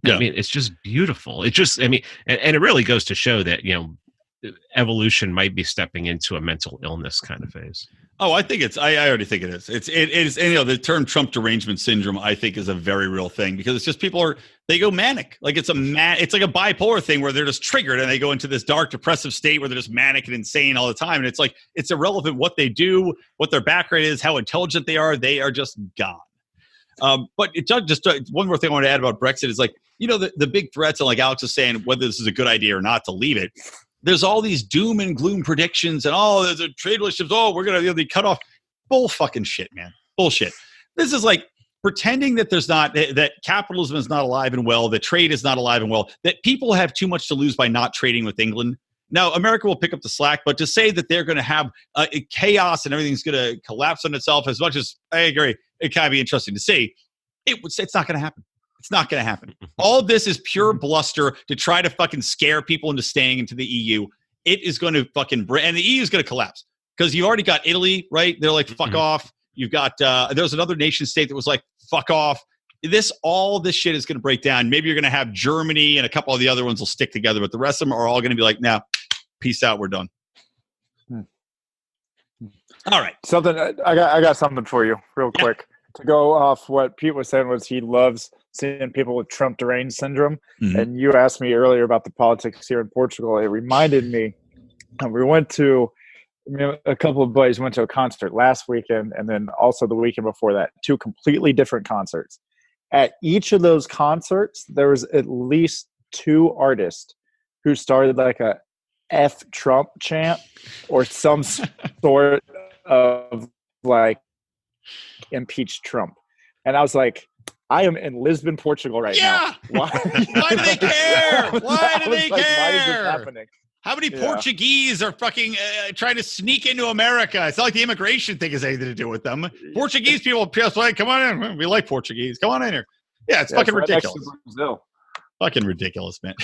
I mean, it's just beautiful. It just, and it really goes to show that, evolution might be stepping into a mental illness kind of phase. Oh, I already think it is. It is, and the term Trump derangement syndrome, I think, is a very real thing because it's just they go manic. Like it's like a bipolar thing where they're just triggered and they go into this dark depressive state where they're just manic and insane all the time. And it's like, it's irrelevant what they do, what their background is, how intelligent they are just gone. But just one more thing I want to add about Brexit is like, the big threats, and like Alex is saying, whether this is a good idea or not to leave it, there's all these doom and gloom predictions and there's a trade relationships. We're going to be cut off. Bull fucking shit, man. Bullshit. This is like pretending that that capitalism is not alive and well, that trade is not alive and well, that people have too much to lose by not trading with England. Now, America will pick up the slack, but to say that they're going to have chaos and everything's going to collapse on itself, as much as I agree, it can be interesting to see. It's not going to happen. It's not going to happen. All of this is pure bluster to try to fucking scare people into staying into the EU. It is going to fucking and the EU is going to collapse because you already got Italy, right? They're like, fuck off. You've got, there's another nation state that was like, fuck off. All this shit is going to break down. Maybe you're going to have Germany and a couple of the other ones will stick together, but the rest of them are all going to be like, nah, peace out. We're done. All right. I got something for you real quick. To go off what Pete was saying was he loves seeing people with Trump deranged syndrome. And you asked me earlier about the politics here in Portugal. It reminded me, we went to, a couple of buddies went to a concert last weekend and then also the weekend before that, 2 completely different concerts. At each of those concerts, there was at least 2 artists who started like a F Trump chant or some sort of like impeach Trump. And I was like, I am in Lisbon, Portugal right now. Why do they care? Why do they care? Why is this happening? How many Portuguese are fucking trying to sneak into America? It's not like the immigration thing has anything to do with them. Portuguese people just like, come on in. We like Portuguese. Come on in here. Yeah, it's fucking ridiculous. Fucking ridiculous, man.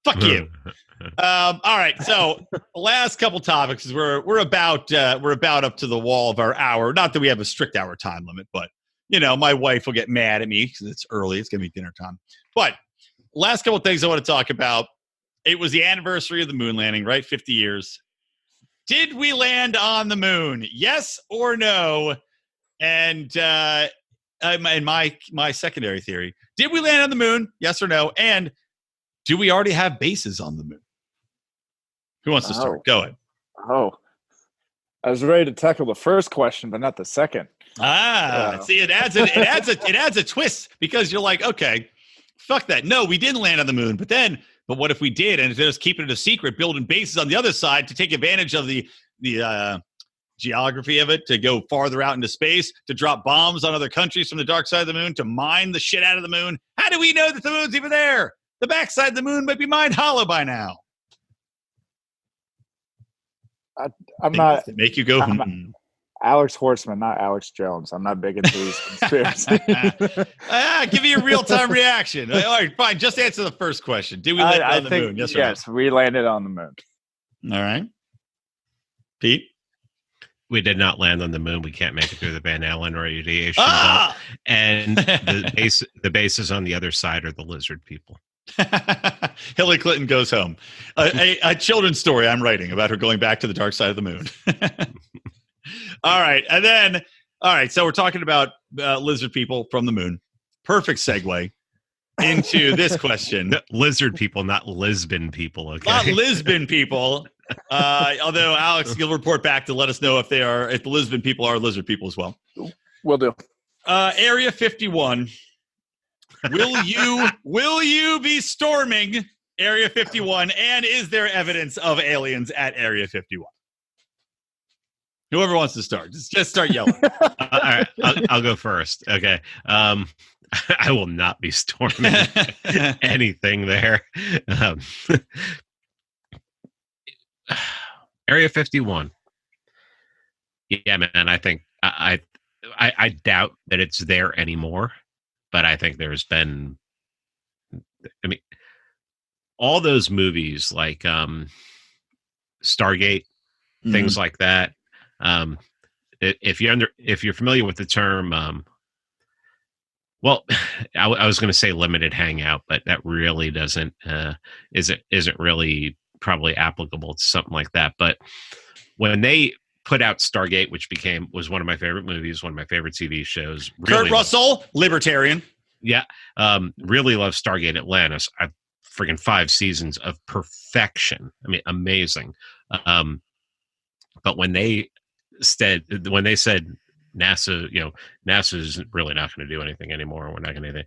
Fuck you. All right. So last couple topics is we're about up to the wall of our hour. Not that we have a strict hour time limit, but my wife will get mad at me because it's early. It's gonna be dinner time. But last couple of things I want to talk about. It was the anniversary of the moon landing, right? 50 years. Did we land on the moon? Yes or no? And in my secondary theory, did we land on the moon? Yes or no? And do we already have bases on the moon? Who wants to start? Go ahead. Oh, I was ready to tackle the first question, but not the second. See, it adds a twist because you're like, okay, fuck that. No, we didn't land on the moon, but what if we did? And instead of keeping it a secret, building bases on the other side to take advantage of the geography of it, to go farther out into space, to drop bombs on other countries from the dark side of the moon, to mine the shit out of the moon. How do we know that the moon's even there? The backside of the moon might be mined hollow by now. I'm not make you go. Alex Horsman, not Alex Jones. I'm not big into these conspiracies. Give me a real-time reaction. All right, fine. Just answer the first question. Did we land on the moon? Yes or no? Yes, we landed on the moon. All right. Pete? We did not land on the moon. We can't make it through the Van Allen radiation belt. And the bases on the other side are the lizard people. Hillary Clinton goes home. A children's story I'm writing about her going back to the dark side of the moon. All right. And then, so we're talking about lizard people from the moon. Perfect segue into this question. No, lizard people, not Lisbon people. Okay. Not Lisbon people. Although Alex, you'll report back to let us know if the Lisbon people are lizard people as well. Will do. Area 51. Will you be storming Area 51? And is there evidence of aliens at Area 51? Whoever wants to start, just start yelling. All right, I'll go first. Okay. I will not be storming anything there. Area 51. Yeah, man. I think I doubt that it's there anymore, but I think there's been. I mean, all those movies like Stargate, things like that. If you're familiar with the term, well, I was going to say limited hangout, but that really isn't really probably applicable to something like that. But when they put out Stargate, which was one of my favorite movies, one of my favorite TV shows. Kurt Russell, Libertarian. Yeah. Really love Stargate Atlantis. I've friggin' 5 seasons of perfection. I mean, amazing. But when they said NASA, NASA's really not going to do anything anymore. We're not going to do anything.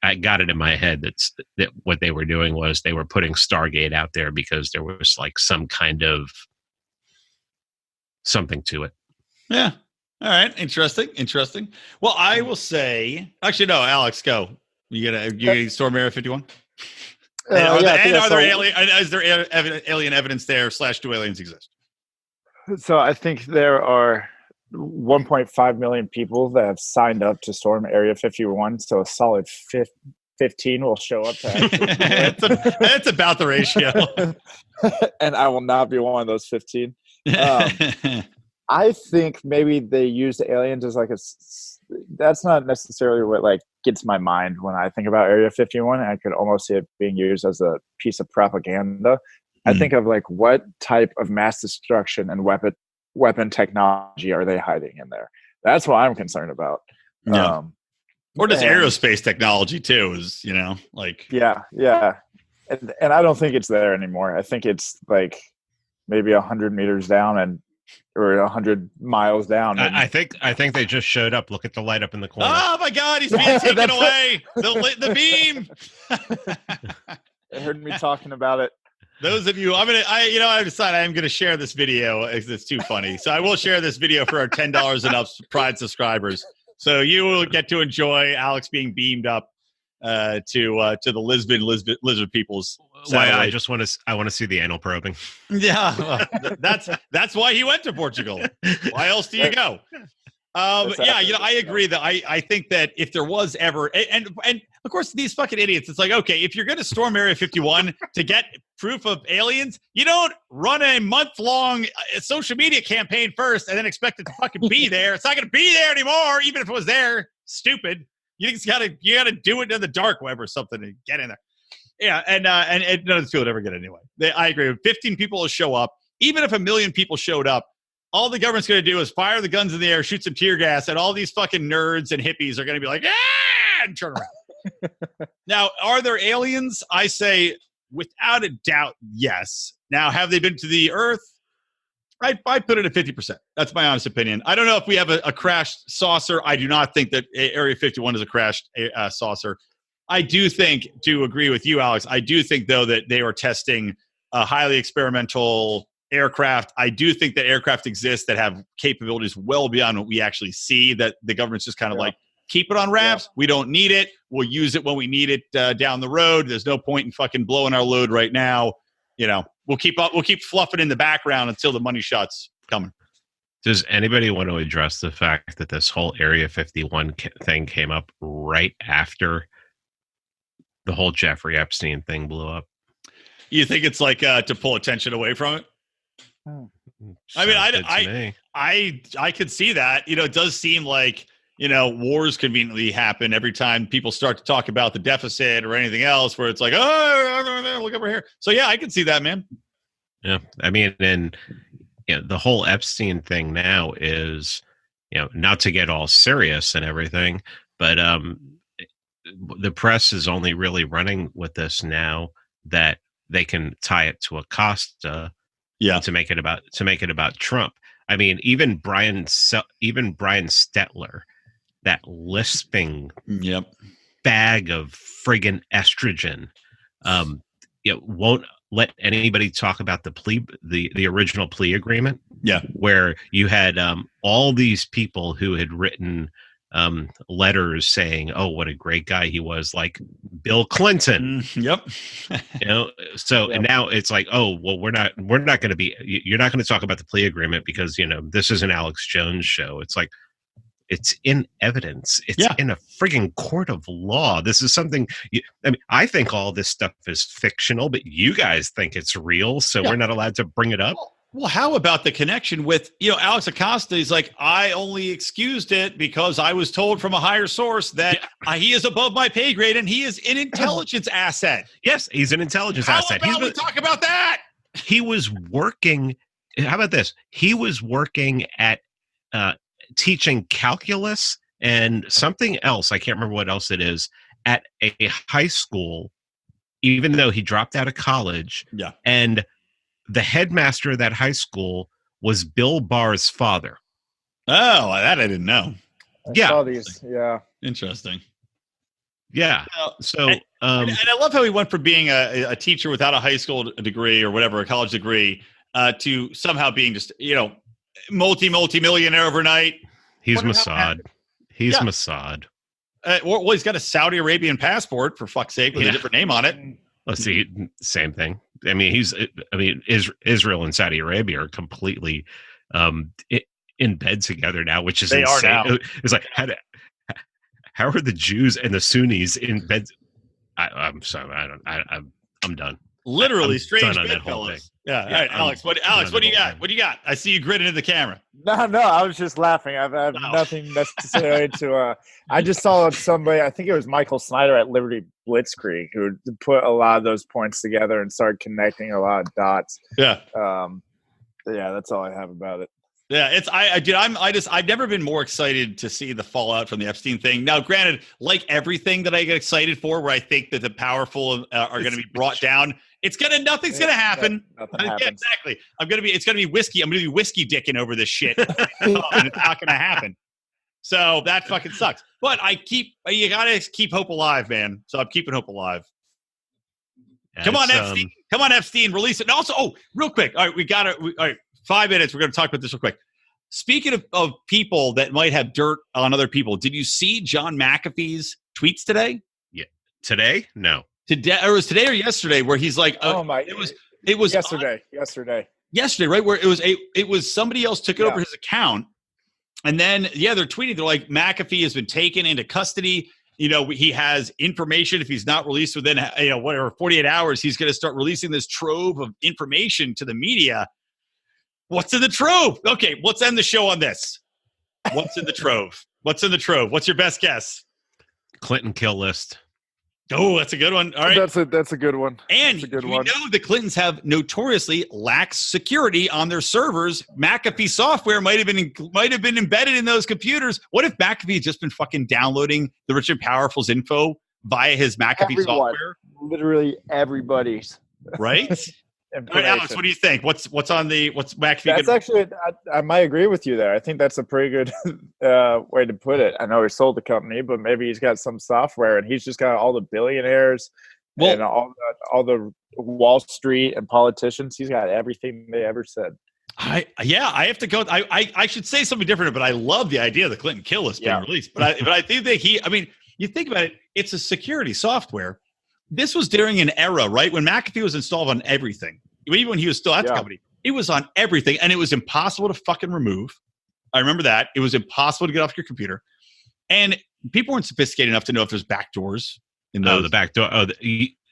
I got it in my head that what they were doing was they were putting Stargate out there because there was like some kind of something to it. Yeah. All right. Interesting. Well, I will say, actually, no, Alex, go. You gonna storm Area 51? Is there alien evidence there / do aliens exist? So I think there are 1.5 million people that have signed up to storm Area 51. So a solid 15 will show up to actually That's about the ratio. And I will not be one of those 15. I think maybe they use aliens as like that's not necessarily what like gets my mind when I think about Area 51. I could almost see it being used as a piece of propaganda. I think of like what type of mass destruction and weapon technology are they hiding in there? That's what I'm concerned about. Yeah. Or does aerospace technology too? Is like yeah, and I don't think it's there anymore. I think it's like maybe 100 meters down or 100 miles down. I think they just showed up. Look at the light up in the corner. Oh my God, he's being taken away. The beam. They heard me talking about it. Those of you, I've decided I'm going to share this video. It's too funny. So I will share this video for our $10 and up Pride subscribers. So you will get to enjoy Alex being beamed up to the Lisbon lizard people's. Why I want to see the anal probing. Yeah, well, that's why he went to Portugal. Why else do you go? Yeah, I agree that I think that if there was ever, and Of course, these fucking idiots. It's like, okay, if you're going to storm Area 51 to get proof of aliens, you don't run a month-long social media campaign first and then expect it to fucking be there. It's not going to be there anymore, even if it was there. Stupid. You just gotta do it in the dark web or something to get in there. Yeah, and none of the people would ever get it anyway. I agree. 15 people will show up. Even if 1 million people showed up, all the government's going to do is fire the guns in the air, shoot some tear gas, and all these fucking nerds and hippies are going to be like, ah, and turn around. Now, are there aliens? I say, without a doubt, yes. Now, have they been to the Earth? I put it at 50%. That's my honest opinion. I don't know if we have a crashed saucer. I do not think that Area 51 is a crashed saucer. I do think, to agree with you, Alex, I do think, though, that they are testing a highly experimental aircraft. I do think that aircraft exist that have capabilities well beyond what we actually see, that the government's just kind of like, keep it on wraps. Yeah. We don't need it. We'll use it when we need it down the road. There's no point in fucking blowing our load right now. You know, we'll keep fluffing in the background until the money shot's coming. Does anybody want to address the fact that this whole Area 51 thing came up right after the whole Jeffrey Epstein thing blew up? You think it's like to pull attention away from it? I mean, I could see that. You know, it does seem like, you know, wars conveniently happen every time people start to talk about the deficit or anything else, where it's like, oh, look over here. So yeah, I can see that, man. Yeah, I mean, and you know, the whole Epstein thing now is, you know, not to get all serious and everything, but the press is only really running with this now that they can tie it to Acosta, to make it about Trump. I mean, even Brian Stetler, that lisping bag of friggin' estrogen, won't let anybody talk about the original plea agreement. Yeah, where you had all these people who had written letters saying, "Oh, what a great guy he was," like Bill Clinton. Yep. You know, so and now it's like, oh, well, you're not going to talk about the plea agreement because, you know, this is an Alex Jones show. It's like, it's in evidence. It's in a frigging court of law. This is something. I mean, I think all this stuff is fictional, but you guys think it's real, so we're not allowed to bring it up. Well, how about the connection with, you know, Alex Acosta? He's like, I only excused it because I was told from a higher source that he is above my pay grade and he is an intelligence asset. Yes, he's an intelligence asset. How about we talk about that? He was working. How about this? He was working at teaching calculus and something else. I can't remember what else it is at a high school, even though he dropped out of college. Yeah. And the headmaster of that high school was Bill Barr's father. Oh, that I didn't know. I saw these. Yeah. Interesting. Yeah. So, and I love how he went from being a teacher without a high school degree or whatever, a college degree, to somehow being just, you know, multi-millionaire overnight. He's Mossad. He's Mossad. Well, he's got a Saudi Arabian passport, for fuck's sake, with a different name on it. Let's see, same thing. I mean, Israel and Saudi Arabia are completely in bed together now, which is insane. Are now. It's like, how are the Jews and the Sunnis in bed? I'm sorry, I'm done. Literally strange bedfellows. Yeah. All right, Alex. What do you got? What do you got? I see you grinning in the camera. No, I was just laughing. I have nothing necessary to. I just saw somebody. I think it was Michael Snyder at Liberty Blitzkrieg who put a lot of those points together and started connecting a lot of dots. Yeah. Yeah, that's all I have about it. Yeah, I've never been more excited to see the fallout from the Epstein thing. Now, granted, like everything that I get excited for, where I think that the powerful are going to be brought down, nothing's going to happen. Yeah, exactly. It's going to be whiskey. I'm going to be whiskey dicking over this shit, and it's not going to happen. So that fucking sucks. But you got to keep hope alive, man. So I'm keeping hope alive. Come on, Epstein. Come on, Epstein. Release it. And also, real quick. All right, all right. 5 minutes. We're going to talk about this real quick. Speaking of people that might have dirt on other people, did you see John McAfee's tweets today? Yeah. Today? No. Today, or it was today or yesterday, where he's like, it was yesterday, right? Where it was somebody else took over his account, and then they're tweeting. They're like, McAfee has been taken into custody, he has information. If he's not released within, 48 hours, he's going to start releasing this trove of information to the media. What's in the trove? Okay, let's end the show on this. What's in the trove? What's in the trove? What's your best guess? Clinton kill list. Oh, that's a good one. All right. That's a good one. And we know the Clintons have notoriously lax security on their servers. McAfee software might have been embedded in those computers. What if McAfee had just been fucking downloading the rich and powerful's info via his McAfee software? Literally everybody's. Right? All right, Alex, what do you think? What's McAfee? That's actually, I might agree with you there. I think that's a pretty good way to put it. I know he sold the company, but maybe he's got some software, and he's just got all the billionaires and all the Wall Street and politicians. He's got everything they ever said. I have to go. I should say something different, but I love the idea of the Clinton kill list being released. But I think that you think about it, it's a security software. This was during an era, right, when McAfee was installed on everything. Even when he was still at the company, it was on everything, and it was impossible to fucking remove. I remember that. It was impossible to get off your computer. And people weren't sophisticated enough to know if there's backdoors in those. Oh, the backdoor. Oh,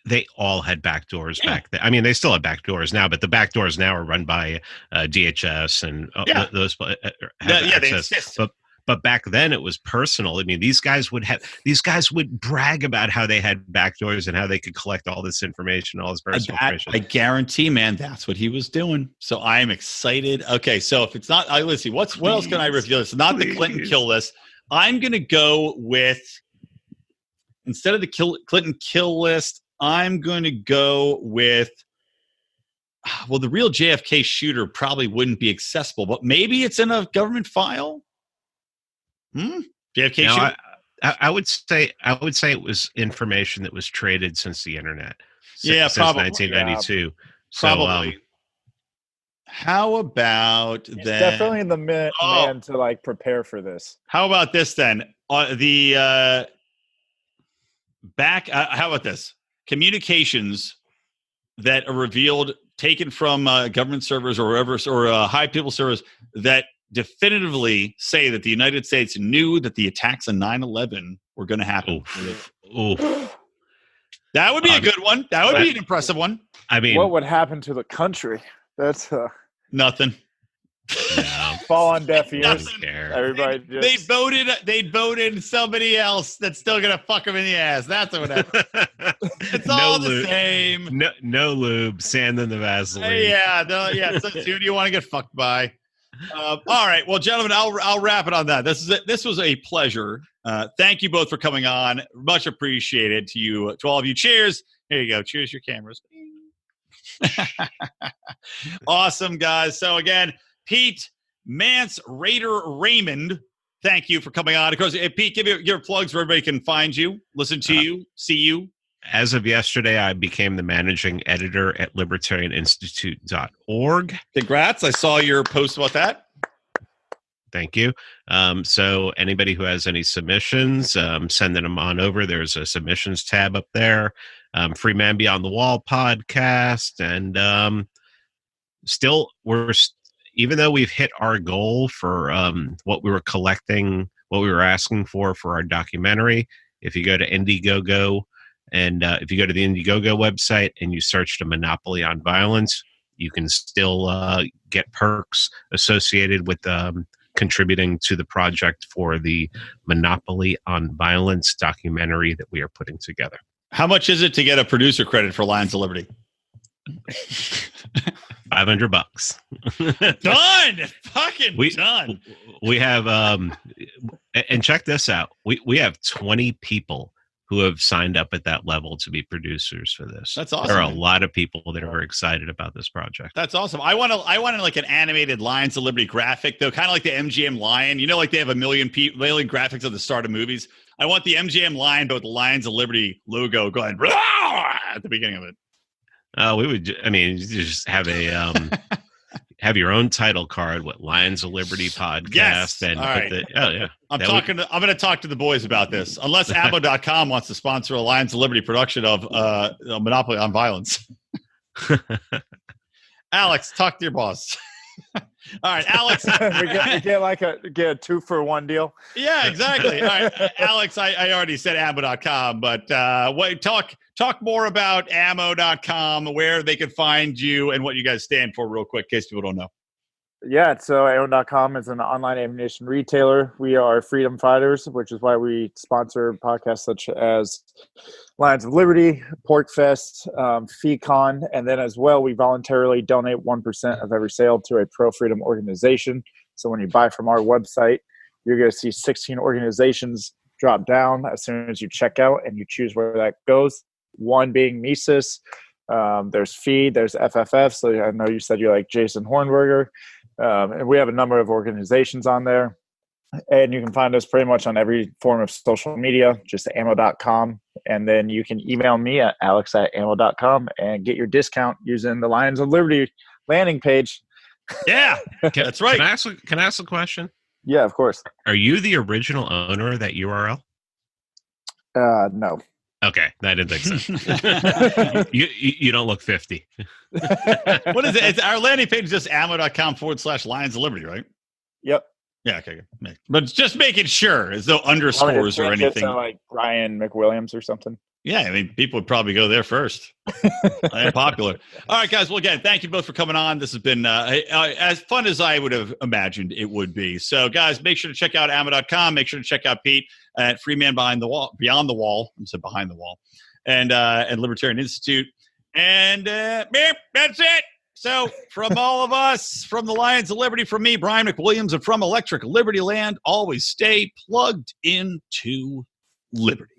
they all had backdoors back then. I mean, they still have backdoors now, but the backdoors now are run by DHS and those have they access. insist. But back then it was personal. I mean, these guys would brag about how they had backdoors and how they could collect all this information, all this personal information. I guarantee, man, that's what he was doing. So I am excited. Okay, so if it's not, let's see, what else can I reveal? It's not the Clinton kill list. I'm going to go with, instead of the Clinton kill list, I'm going to go with, well, the real JFK shooter probably wouldn't be accessible, but maybe it's in a government file. JFK shooter? I would say it was information that was traded since the internet. Since probably 1992. Yeah, probably. How about He's then? Definitely the man to prepare for this. How about this then? How about this? Communications that are revealed, taken from government servers or wherever, or high people servers that definitively say that the United States knew that the attacks on 9/11 were going to happen. That would be a good one. That would be an impressive one. I mean, what would happen to the country? That's nothing. Fall on deaf ears. Everybody they'd voted somebody else that's still gonna fuck them in the ass. That's what happened. It's all the same. No lube, sand in the Vaseline. So who do you want to get fucked by? All right, well, gentlemen, I'll wrap it on that. This was a pleasure. Thank you both for coming on. Much appreciated to all of you. Cheers. Here you go. Cheers your cameras. Awesome, guys. So again, Pete, Mance, Raider, Raymond, thank you for coming on. Of course, Pete, give your plugs where everybody can find you, listen to you, see you. As of yesterday, I became the managing editor at libertarianinstitute.org. Congrats. I saw your post about that. Thank you. So anybody who has any submissions, sending them on over. There's a submissions tab up there. Free Man Beyond the Wall podcast. And even though we've hit our goal for what we were collecting, what we were asking for our documentary, if you go to Indiegogo, and if you go to the Indiegogo website and you search the Monopoly on Violence, you can still get perks associated with contributing to the project for the Monopoly on Violence documentary that we are putting together. How much is it to get a producer credit for Lions of Liberty? $500. Done. Fucking done. We have, and check this out. We have 20 people who have signed up at that level to be producers for this. That's awesome. There are a lot of people that are excited about this project. That's awesome. I want like an animated Lions of Liberty graphic, though, kind of like the MGM Lion. You know, like they have a million graphics at the start of movies. I want the MGM Lion, but with the Lions of Liberty logo going at the beginning of it. You just have a have your own title card with Lions of Liberty podcast. Yes. And all right. I'm going to talk to the boys about this. Unless Abo.com wants to sponsor a Lions of Liberty production of Monopoly on Violence. Alex, talk to your boss. All right, Alex. we get like a 2-for-1 deal. Yeah, exactly. All right, Alex, I already said ammo.com, but talk more about ammo.com, where they can find you and what you guys stand for real quick, in case people don't know. Yeah, so ammo.com is an online ammunition retailer. We are freedom fighters, which is why we sponsor podcasts such as Lions of Liberty, Pork Fest, FECON, and then as well, we voluntarily donate 1% of every sale to a pro-freedom organization. So when you buy from our website, you're going to see 16 organizations drop down as soon as you check out, and you choose where that goes. One being Mises, there's Feed, there's FFF. So I know you said you like Jason Hornberger. And we have a number of organizations on there. And you can find us pretty much on every form of social media, just ammo.com. And then you can email me at alex@ammo.com and get your discount using the Lions of Liberty landing page. Yeah, that's right. Can I ask a question? Yeah, of course. Are you the original owner of that URL? No. Okay, I didn't think so. you don't look 50. What is it? It's our landing page is just ammo.com/Lions of Liberty, right? Yep. Yeah, okay. But just making sure, there's no underscores or anything. Like Brian McWilliams or something. Yeah, I mean, people would probably go there first. Popular. All right, guys. Well, again, thank you both for coming on. This has been as fun as I would have imagined it would be. So, guys, make sure to check out ammo.com. Make sure to check out Pete at Beyond the Wall. I said Behind the Wall. And Libertarian Institute. And that's it. So, from all of us, from the Lions of Liberty, from me, Brian McWilliams, and from Electric Libertyland, always stay plugged into Liberty.